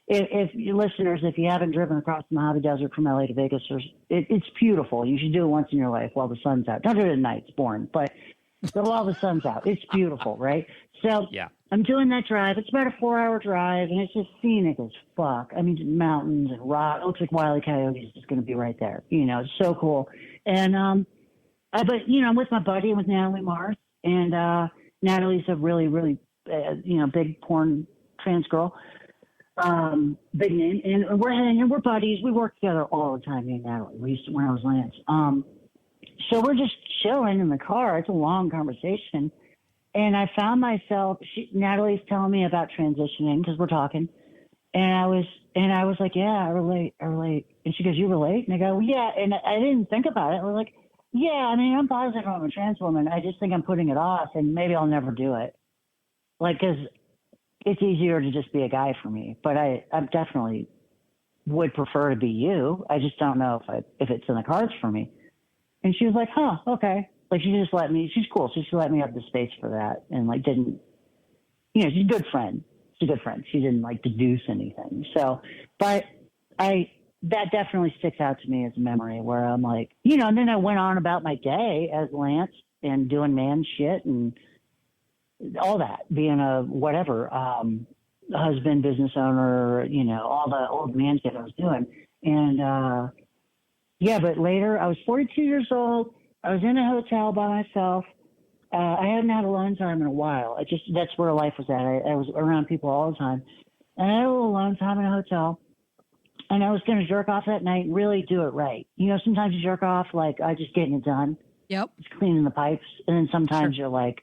if you listeners, if you haven't driven across the Mojave Desert from LA to Vegas, it's beautiful. You should do it once in your life while the sun's out. Don't do it at night; it's boring. But while the sun's out, it's beautiful, right? So I'm doing that drive. It's about a 4-hour drive, and it's just scenic as fuck. I mean, mountains and rock. It looks like Wile E. Coyote's just going to be right there. It's so cool. And I'm with my buddy, I'm with Natalie Mars. And Natalie's a really, really, big porn trans girl, big name. And we're buddies. We work together all the time, me and Natalie. We used to when I was Lance. So we're just chilling in the car. It's a long conversation. And I found myself, Natalie's telling me about transitioning because we're talking. And I was like, yeah, I relate. And she goes, you relate? And I go, well, yeah. And I didn't think about it. We're like, yeah, I mean, I'm positive I'm a trans woman. I just think I'm putting it off and maybe I'll never do it. Like, because it's easier to just be a guy for me. But I definitely would prefer to be you. I just don't know if it's in the cards for me. And she was like, huh, okay. Like, she's cool. So she let me have the space for that and, like, didn't, she's a good friend. She's a good friend. She didn't, like, deduce anything. So, but that definitely sticks out to me as a memory where I'm like, and then I went on about my day as Lance and doing man shit and all that, being a whatever, husband, business owner, all the old man shit I was doing. And, but later I was 42 years old. I was in a hotel by myself. I hadn't had alone time in a while. That's where life was at. I was around people all the time. And I had a little alone time in a hotel. And I was going to jerk off that night and really do it right. Sometimes you jerk off like, I just getting it done. Yep. Just cleaning the pipes. And then sometimes you're like,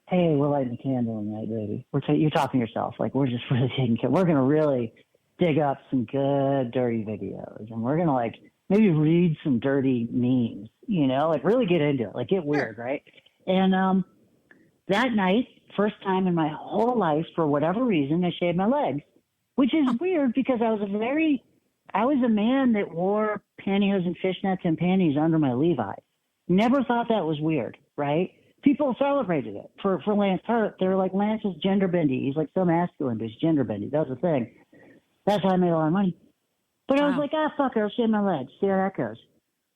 hey, we're lighting a candle tonight, baby. You're talking to yourself. Like, we're just really taking care. We're going to really dig up some good, dirty videos. And we're going to, like, maybe read some dirty memes, like really get into it, like get weird, right? And that night, first time in my whole life, for whatever reason, I shaved my legs, which is weird because I was a man that wore pantyhose and fishnets and panties under my Levi's. Never thought that was weird, right? People celebrated it for Lance Hart. They were like, Lance is gender bendy. He's like so masculine, but he's gender bendy. That was the thing. That's how I made a lot of money. But I was like, fuck it, I'll shave my legs, see how that goes.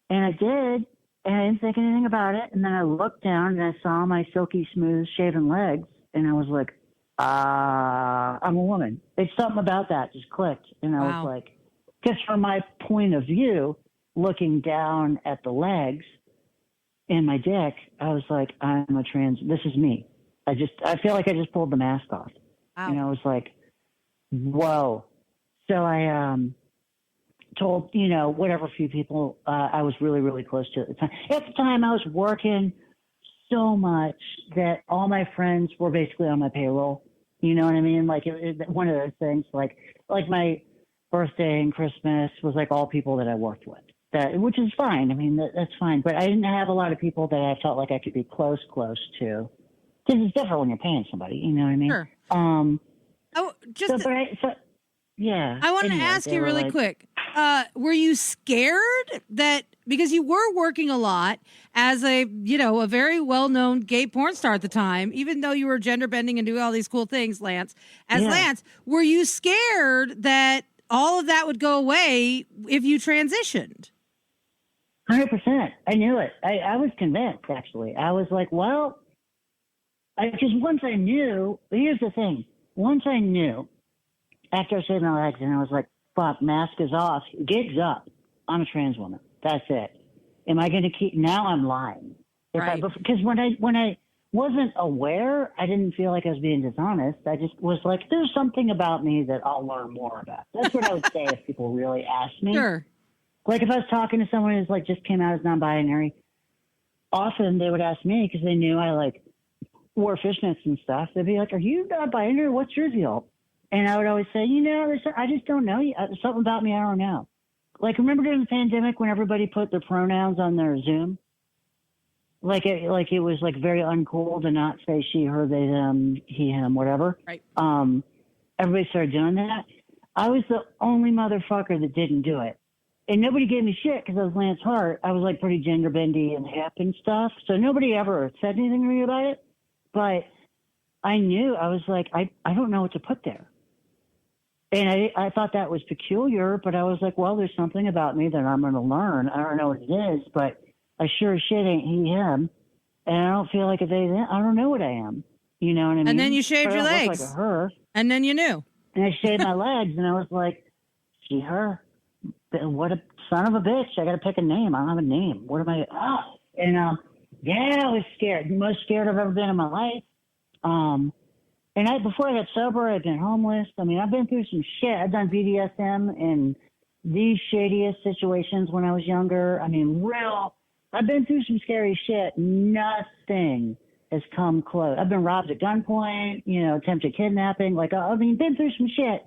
And I did, and I didn't think anything about it. And then I looked down and I saw my silky smooth shaven legs, and I was like, I'm a woman. It's something about that just clicked. And I was like, because from my point of view, looking down at the legs and my dick, I was like, this is me. I feel like I just pulled the mask off. Wow. And I was like, whoa. So I told, whatever few people I was really, really close to at the time. At the time, I was working so much that all my friends were basically on my payroll. You know what I mean? Like one of those things, like my birthday and Christmas was like all people that I worked with. Which is fine. I mean, that's fine. But I didn't have a lot of people that I felt like I could be close to. Because it's different when you're paying somebody. You know what I mean? Sure. Yeah. I want to ask you really quick. Were you scared that because you were working a lot as a very well-known gay porn star at the time, even though you were gender bending and doing all these cool things, Lance, Lance, were you scared that all of that would go away if you transitioned? 100%. I knew it. I was convinced, actually. I was like, well, because once I knew, here's the thing. Once I knew, after I shaved my legs, and I was like, fuck, mask is off, gig's up. I'm a trans woman. That's it. Am I going to keep, now I'm lying. Right. Because when I wasn't aware, I didn't feel like I was being dishonest. I just was like, there's something about me that I'll learn more about. That's what I would say if people really asked me. Sure. Like if I was talking to someone who's like just came out as non-binary, often they would ask me because they knew I like wore fishnets and stuff. They'd be like, "Are you non-binary? What's your deal?" And I would always say, I just don't know. There's something about me I don't know. Like remember during the pandemic when everybody put their pronouns on their Zoom? Like it was like very uncool to not say she, her, they, them, he, him, whatever. Right. Everybody started doing that. I was the only motherfucker that didn't do it. And nobody gave me shit because I was Lance Hart. I was like pretty gender bendy and hip and stuff. So nobody ever said anything to me about it. But I knew, I was like, I don't know what to put there. And I thought that was peculiar, but I was like, well, there's something about me that I'm going to learn. I don't know what it is, but I sure as shit ain't he, him. And I don't feel like I don't know what I am. You know what I mean? And then you shaved your legs. Look like a her. And then you knew. And I shaved my legs, and I was like, she, her. What a son of a bitch. I got to pick a name. I don't have a name. What am I? Oh. And, I was scared. The most scared I've ever been in my life. And before I got sober, I'd been homeless. I mean, I've been through some shit. I've done BDSM in the shadiest situations when I was younger. I mean, I've been through some scary shit. Nothing has come close. I've been robbed at gunpoint, attempted kidnapping. Been through some shit.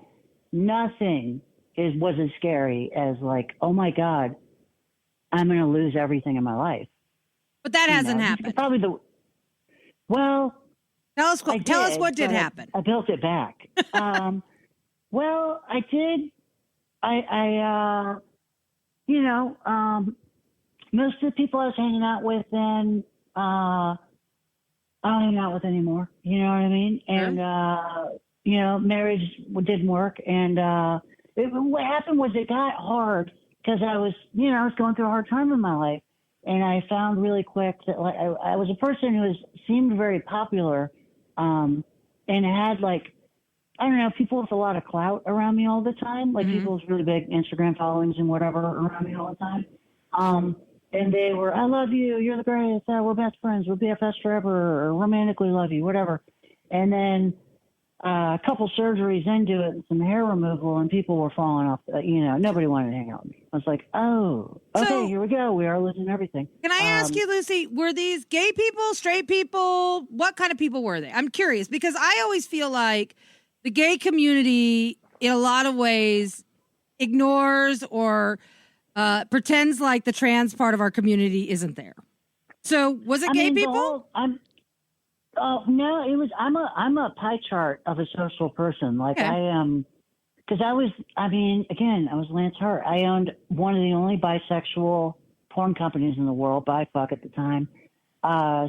Nothing was as scary as like, oh my God, I'm going to lose everything in my life. But that hasn't happened. Probably tell us what did happen. I built it back. Well, I did. Most of the people I was hanging out with then, I don't hang out with anymore. You know what I mean? And, marriage didn't work. And, what happened was it got hard because I was going through a hard time in my life. And I found really quick that like I was a person who seemed very popular, and had like, I don't know, people with a lot of clout around me all the time, like people with really big Instagram followings and whatever around me all the time. And they were, I love you, you're the greatest, we're best friends, we'll BFFs forever, or romantically love you, whatever. And then a couple surgeries into it and some hair removal, and people were falling off. Nobody wanted to hang out with me. I was like, oh, okay, So, here we go. We are losing everything. Can I ask you, Lucy, were these gay people, straight people? What kind of people were they? I'm curious because I always feel like the gay community, in a lot of ways, ignores or pretends like the trans part of our community isn't there. So was it gay people? No, it was. I'm a pie chart of a social person. Like okay. I am, because I was. I mean, again, I was Lance Hart. I owned one of the only bisexual porn companies in the world, BiFuck at the time.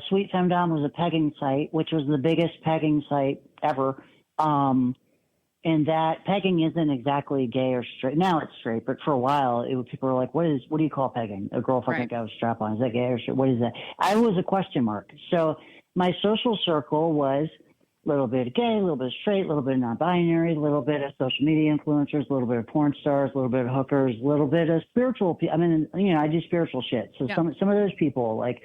Sweet Femdom was a pegging site, which was the biggest pegging site ever. And that pegging isn't exactly gay or straight. Now it's straight, but for a while, people were like, what do you call pegging? A girl fucking guy with a strap on. Is that gay or straight? What is that? I was a question mark. So my social circle was a little bit of gay, a little bit of straight, a little bit of non-binary, a little bit of social media influencers, a little bit of porn stars, a little bit of hookers, a little bit of spiritual people. I mean, I do spiritual shit. So some of those people, like,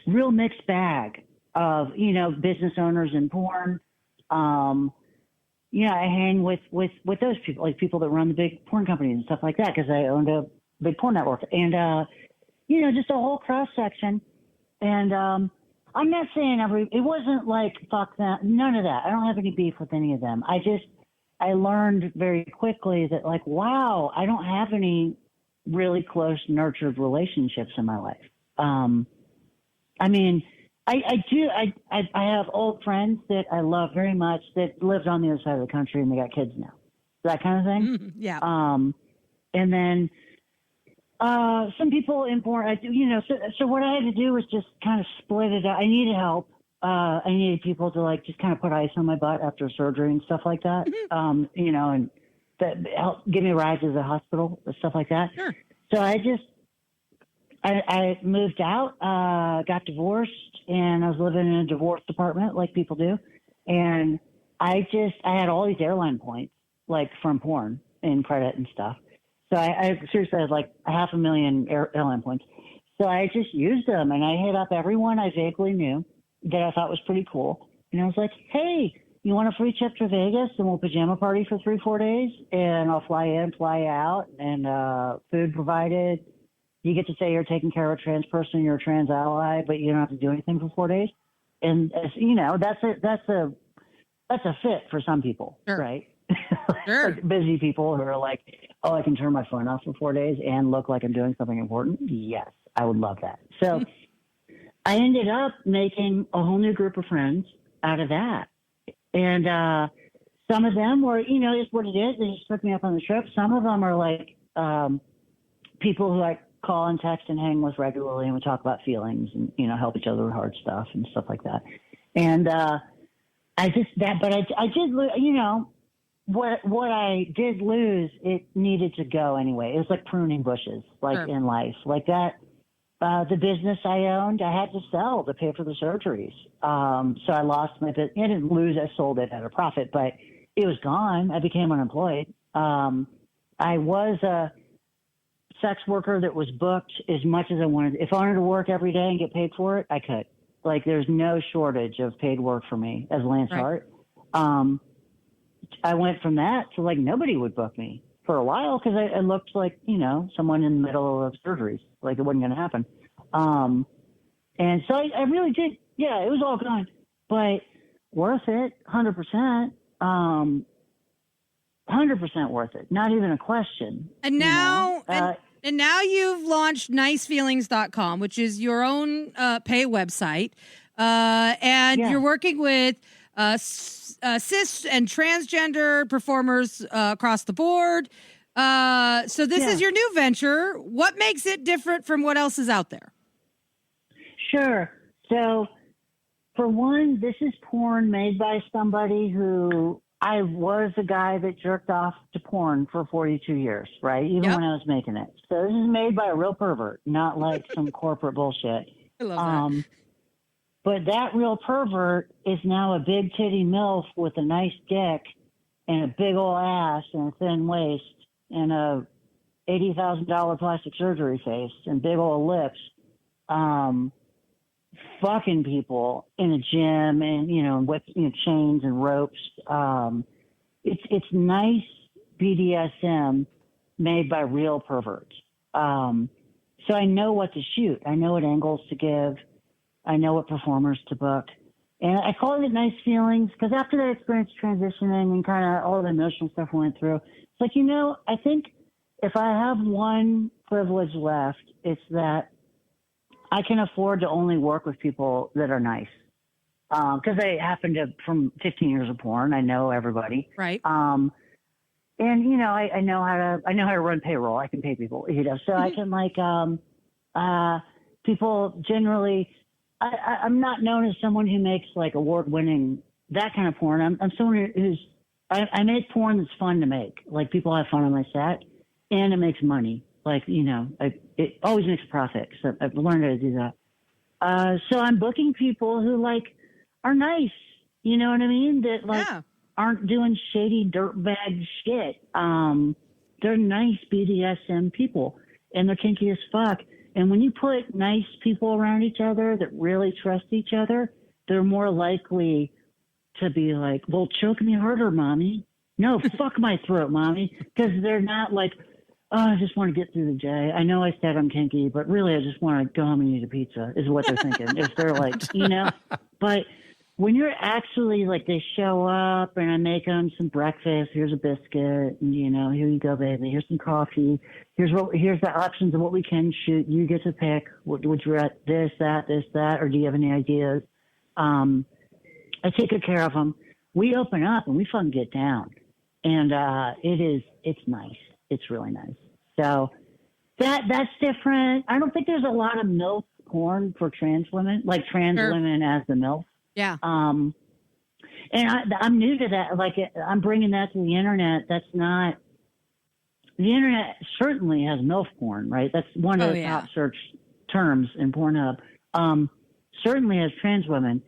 real mixed bag of, business owners in porn, I hang with those people, like people that run the big porn companies and stuff like that, because I owned a big porn network, and just a whole cross section. And I'm not saying it wasn't like fuck that, none of that. I don't have any beef with any of them. I learned very quickly that, like, wow, I don't have any really close nurtured relationships in my life. I mean, I do. I have old friends that I love very much that lived on the other side of the country and they got kids now. That kind of thing. Yeah. And then some people in porn, so what I had to do was just kind of split it up. I needed help. I needed people to, like, just kind of put ice on my butt after surgery and stuff like that. And that help give me rides to the hospital and stuff like that. Sure. So I moved out, got divorced, and I was living in a divorce apartment like people do. And I had all these airline points, like, from porn and credit and stuff. So I seriously had like 500,000 airline points. So I just used them, and I hit up everyone I vaguely knew that I thought was pretty cool. And I was like, hey, you want a free trip to Vegas, and we'll pajama party for 3-4 days, and I'll fly in, fly out, and food provided. You get to say you're taking care of a trans person, you're a trans ally, but you don't have to do anything for 4 days. And that's a fit for some people, sure. right? Sure. Like busy people who are like, oh, I can turn my phone off for 4 days and look like I'm doing something important. Yes, I would love that. So I ended up making a whole new group of friends out of that. And some of them were, it's what it is. They just took me up on the trip. Some of them are like people who I call and text and hang with regularly, and we talk about feelings and, help each other with hard stuff and stuff like that. And I did, what I did lose, it needed to go anyway. It was like pruning bushes, like sure. in life, like that. The business I owned, I had to sell to pay for the surgeries. So I lost my business. I didn't lose. I sold it at a profit, but it was gone. I became unemployed. I was a sex worker that was booked as much as I wanted. If I wanted to work every day and get paid for it, I could. Like, there's no shortage of paid work for me as Lance Hart. I went from that to, like, nobody would book me for a while because I looked like, someone in the middle of surgeries. Like, it wasn't going to happen. And so I really did. Yeah, it was all gone, but worth it, 100%. 100% worth it. Not even a question. And now, and now you've launched nicefeelings.com, which is your own pay website. And you're working with cis and transgender performers across the board. So this is your new venture. What makes it different from what else is out there? Sure. So, for one, this is porn made by somebody who I was a guy that jerked off to porn for 42 years, right? Even when I was making it. So this is made by a real pervert, not like some corporate bullshit. I love that. But that real pervert is now a big titty MILF with a nice dick and a big old ass and a thin waist and a $80,000 plastic surgery face and big old lips. Fucking people in a gym and, with chains and ropes. It's nice BDSM made by real perverts. So I know what to shoot. I know what angles to give. I know what performers to book. And I call it Nice Feelings because after that experience transitioning and kind of all the emotional stuff I went through, it's like, I think if I have one privilege left, it's that I can afford to only work with people that are nice. Because I happen to, from 15 years of porn, I know everybody. Right. And I know how to run payroll. I can pay people, so I can people generally, I'm not known as someone who makes like award-winning, that kind of porn. I'm someone who's, I make porn that's fun to make. Like, people have fun on my set and it makes money. Like, it always makes a profit. So I've learned how to do that. So I'm booking people who are nice. You know what I mean? That aren't doing shady dirtbag shit. They're nice BDSM people and they're kinky as fuck. And when you put nice people around each other that really trust each other, they're more likely to be like, well, choke me harder, mommy. No, fuck my throat, mommy. Because they're not like, oh, I just want to get through the day. I know I said I'm kinky, but really I just want to go home and eat a pizza is what they're thinking. If they're like, but when you're actually like, they show up and I make them some breakfast. Here's a biscuit, and here you go, baby. Here's some coffee. Here's the options of what we can shoot. You get to pick. Would you at this, that, or do you have any ideas? I take good care of them. We open up and we fucking get down, and it's nice. It's really nice. So that's different. I don't think there's a lot of MILF porn for trans women, like trans women as the MILF. Yeah. And I'm new to that. Like, I'm bringing that to the internet. That's not, the internet certainly has MILF porn, right? That's one of the top search terms in Pornhub. Certainly has trans women,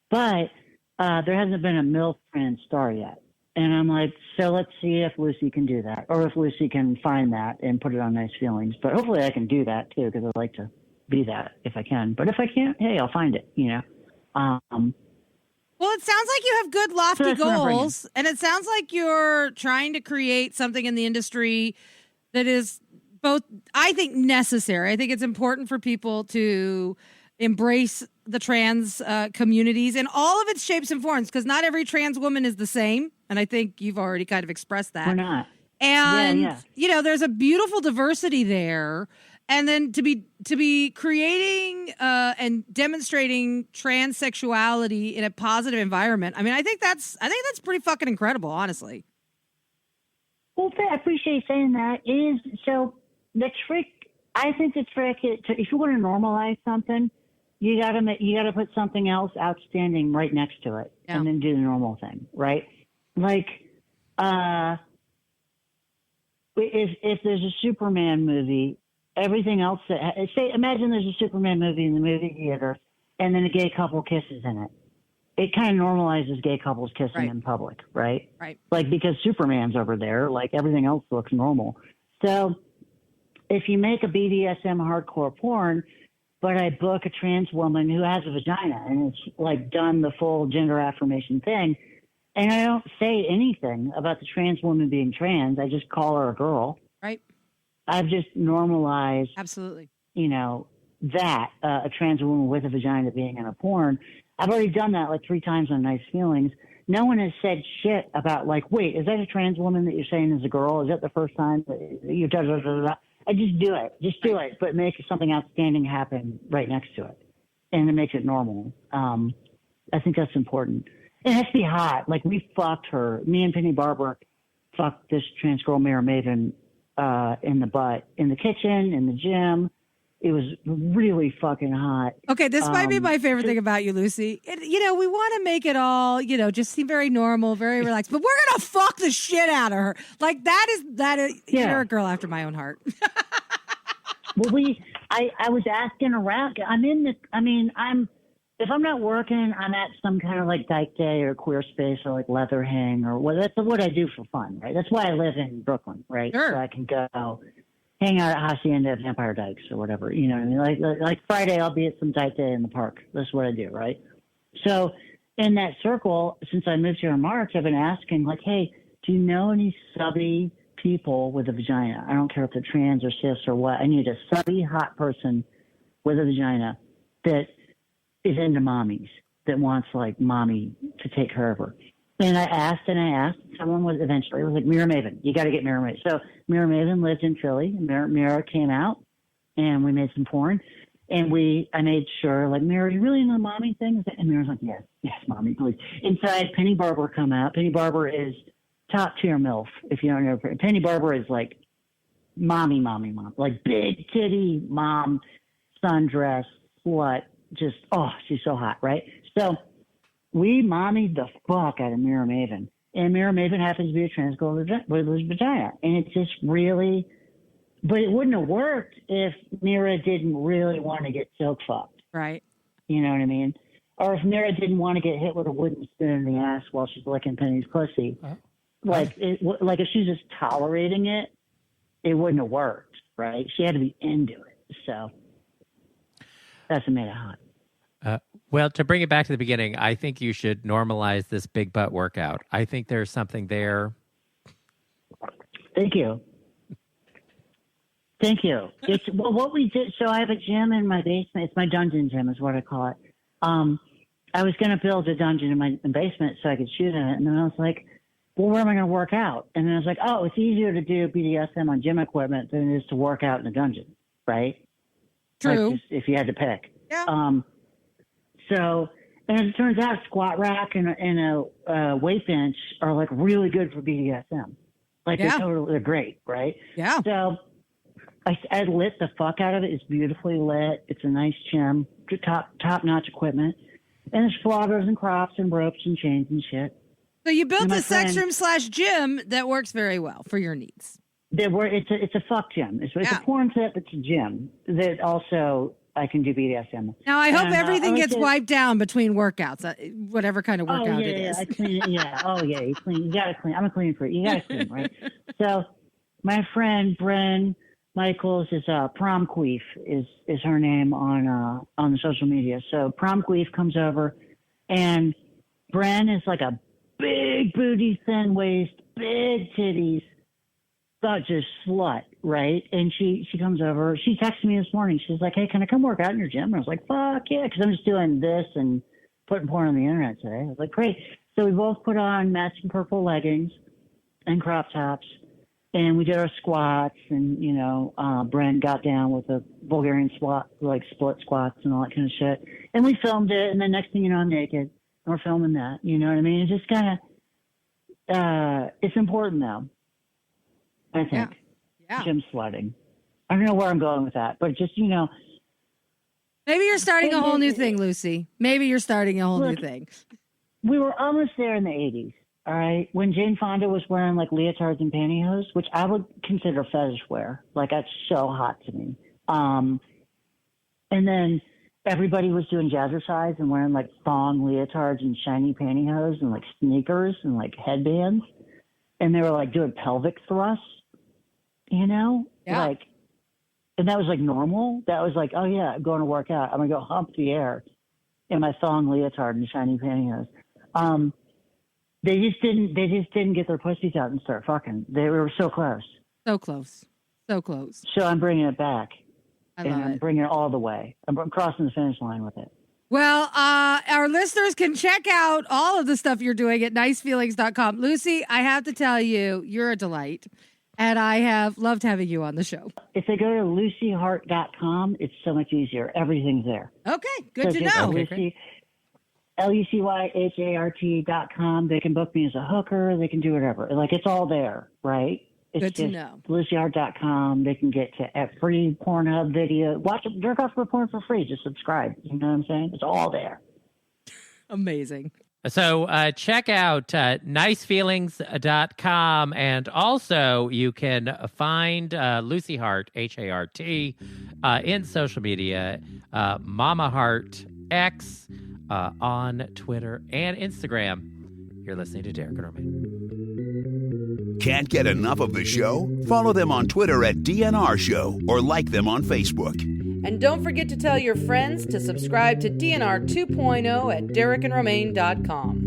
but there hasn't been a MILF trans star yet. And I'm like, so let's see if Lucy can do that, or if Lucy can find that and put it on Nice Feelings. But hopefully I can do that too, because I'd like to be that if I can. But if I can't, hey, I'll find it, Well, it sounds like you have good lofty goals, and it sounds like you're trying to create something in the industry that is both, I think, necessary. I think it's important for people to embrace the trans communities in all of its shapes and forms, because not every trans woman is the same, and I think you've already kind of expressed that. We're not. And, there's a beautiful diversity there. And then to be creating and demonstrating transsexuality in a positive environment. I mean, I think that's pretty fucking incredible, honestly. Well, I appreciate you saying that. So the trick, I think the trick is if you want to normalize something, you got to put something else outstanding right next to it, and then do the normal thing, right? Like, if there's a Superman movie. Everything else imagine there's a Superman movie in the movie theater and then a gay couple kisses in it. It kind of normalizes gay couples kissing in public, right? Right. Like, because Superman's over there, like everything else looks normal. So if you make a BDSM hardcore porn, but I book a trans woman who has a vagina and it's like done the full gender affirmation thing, and I don't say anything about the trans woman being trans, I just call her a girl. Right. I've just normalized, absolutely, that a trans woman with a vagina being in a porn. I've already done that like 3 times on Nice Feelings. No one has said shit about like, wait, is that a trans woman that you're saying is a girl? Is that the first time that you da da da da? I just do it, but make something outstanding happen right next to it, and it makes it normal. I think that's important. It has to be hot. Like, we fucked her. Me and Penny Barber fucked this trans girl, Mara Maven, in the butt, in the kitchen, in the gym. It was really fucking hot. Okay, this might be my favorite thing about you, Lucy. We want to make it all, just seem very normal, very relaxed, but we're going to fuck the shit out of her. Like, that is, you're a girl after my own heart. Well, I was asking around. If I'm not working, I'm at some kind of like dyke day or queer space or like leather hang or that's what I do for fun, right? That's why I live in Brooklyn, right? Sure. So I can go hang out at Hacienda at Vampire Dykes or whatever, you know what I mean? Like Friday, I'll be at some dyke day in the park. That's what I do, right? So in that circle, since I moved here in March, I've been asking like, hey, do you know any subby people with a vagina? I don't care if they're trans or cis or what. I need a subby hot person with a vagina that is into mommies, that wants like mommy to take care of her. And I asked, someone was like, Mira Maven, you got to get Mira Maven. So Mira Maven lived in Philly. Mira came out and we made some porn, and I made sure, like, Mira, you really into the mommy thing? And Mira's like, yes, mommy, please. And so I had Penny Barber come out. Penny Barber is top tier MILF. If you don't know, Penny Barber is like mommy, like big titty mom, sundress, slut. Just, she's so hot, right? So we mommied the fuck out of Mira Maven. And Mira Maven happens to be a trans girl with a vagina. And it's just really, but it wouldn't have worked if Mira didn't really want to get silk fucked. Right. You know what I mean? Or if Mira didn't want to get hit with a wooden spoon in the ass while she's licking Penny's pussy. Like if she's just tolerating it, it wouldn't have worked, right? She had to be into it. So that's what made it hot. Well, to bring it back to the beginning, I think you should normalize this big butt workout. I think there's something there. Thank you. Thank you. It's what we did. So I have a gym in my basement. It's my dungeon gym, is what I call it. I was going to build a dungeon in my basement so I could shoot in it, and then I was like, "Well, where am I going to work out?" And then I was like, "Oh, it's easier to do BDSM on gym equipment than it is to work out in a dungeon, right?" True. Like, just if you had to pick. Yeah. So, and as it turns out, squat rack and a weight bench are like really good for BDSM. Like they're great, right? Yeah. So I lit the fuck out of it. It's beautifully lit. It's a nice gym, top notch equipment, and there's floggers and crops and ropes and chains and shit. So you built a sex room / gym that works very well for your needs. It's a fuck gym. It's a porn set. It's a gym that also I can do BDSM. Now I hope everything gets wiped down between workouts, whatever kind of workout it is. I clean it. Yeah. Oh yeah. You clean. You gotta clean. I'm a clean freak. You gotta clean, right? So my friend Bren Michaels is Prom Queef is her name on the social media. So Prom Queef comes over, and Bren is like a big booty, thin waist, big titties, but just slut, right? And she comes over. She texted me this morning. She's like, "Hey, can I come work out in your gym?" And I was like, "Fuck yeah," because I'm just doing this and putting porn on the internet today. I was like, "Great." So we both put on matching purple leggings and crop tops, and we did our squats. And Brent got down with a Bulgarian squat, like split squats and all that kind of shit. And we filmed it. And then next thing you know, I'm naked. And we're filming that. You know what I mean? It's just kind of, it's important though. I think. Yeah. Gym sledding. I don't know where I'm going with that, but just, maybe you're starting a whole new thing, Lucy. Maybe you're starting a whole new thing. We were almost there in the 80s. All right. When Jane Fonda was wearing like leotards and pantyhose, which I would consider fetish wear. Like that's so hot to me. And then everybody was doing jazzercise and wearing like thong leotards and shiny pantyhose and like sneakers and like headbands. And they were like doing pelvic thrusts. Like, and that was like normal. That was like, oh yeah, I'm going to work out. I'm going to go hump the air in my thong leotard and shiny pantyhose. They just didn't get their pussies out and start fucking. They were so close. So close. So close. So I'm bringing it back. I'm bringing it all the way. I'm crossing the finish line with it. Well, our listeners can check out all of the stuff you're doing at nicefeelings.com. Lucy, I have to tell you, you're a delight. And I have loved having you on the show. If they go to lucyhart.com, it's so much easier. Everything's there. Okay, good to know. LucyHart.com. They can book me as a hooker. They can do whatever. Like, it's all there, right? It's good to know. LucyHart.com. They can get to a free Pornhub video. Watch it, jerk off for porn for free. Just subscribe. You know what I'm saying? It's all there. Amazing. So check out nicefeelings.com, and also you can find Lucy Hart, H-A-R-T, in social media, Mama Hart X on Twitter and Instagram. You're listening to Derek and Romaine. Can't get enough of the show? Follow them on Twitter at DNR Show or like them on Facebook. And don't forget to tell your friends to subscribe to DNR 2.0 at DerekandRomaine.com.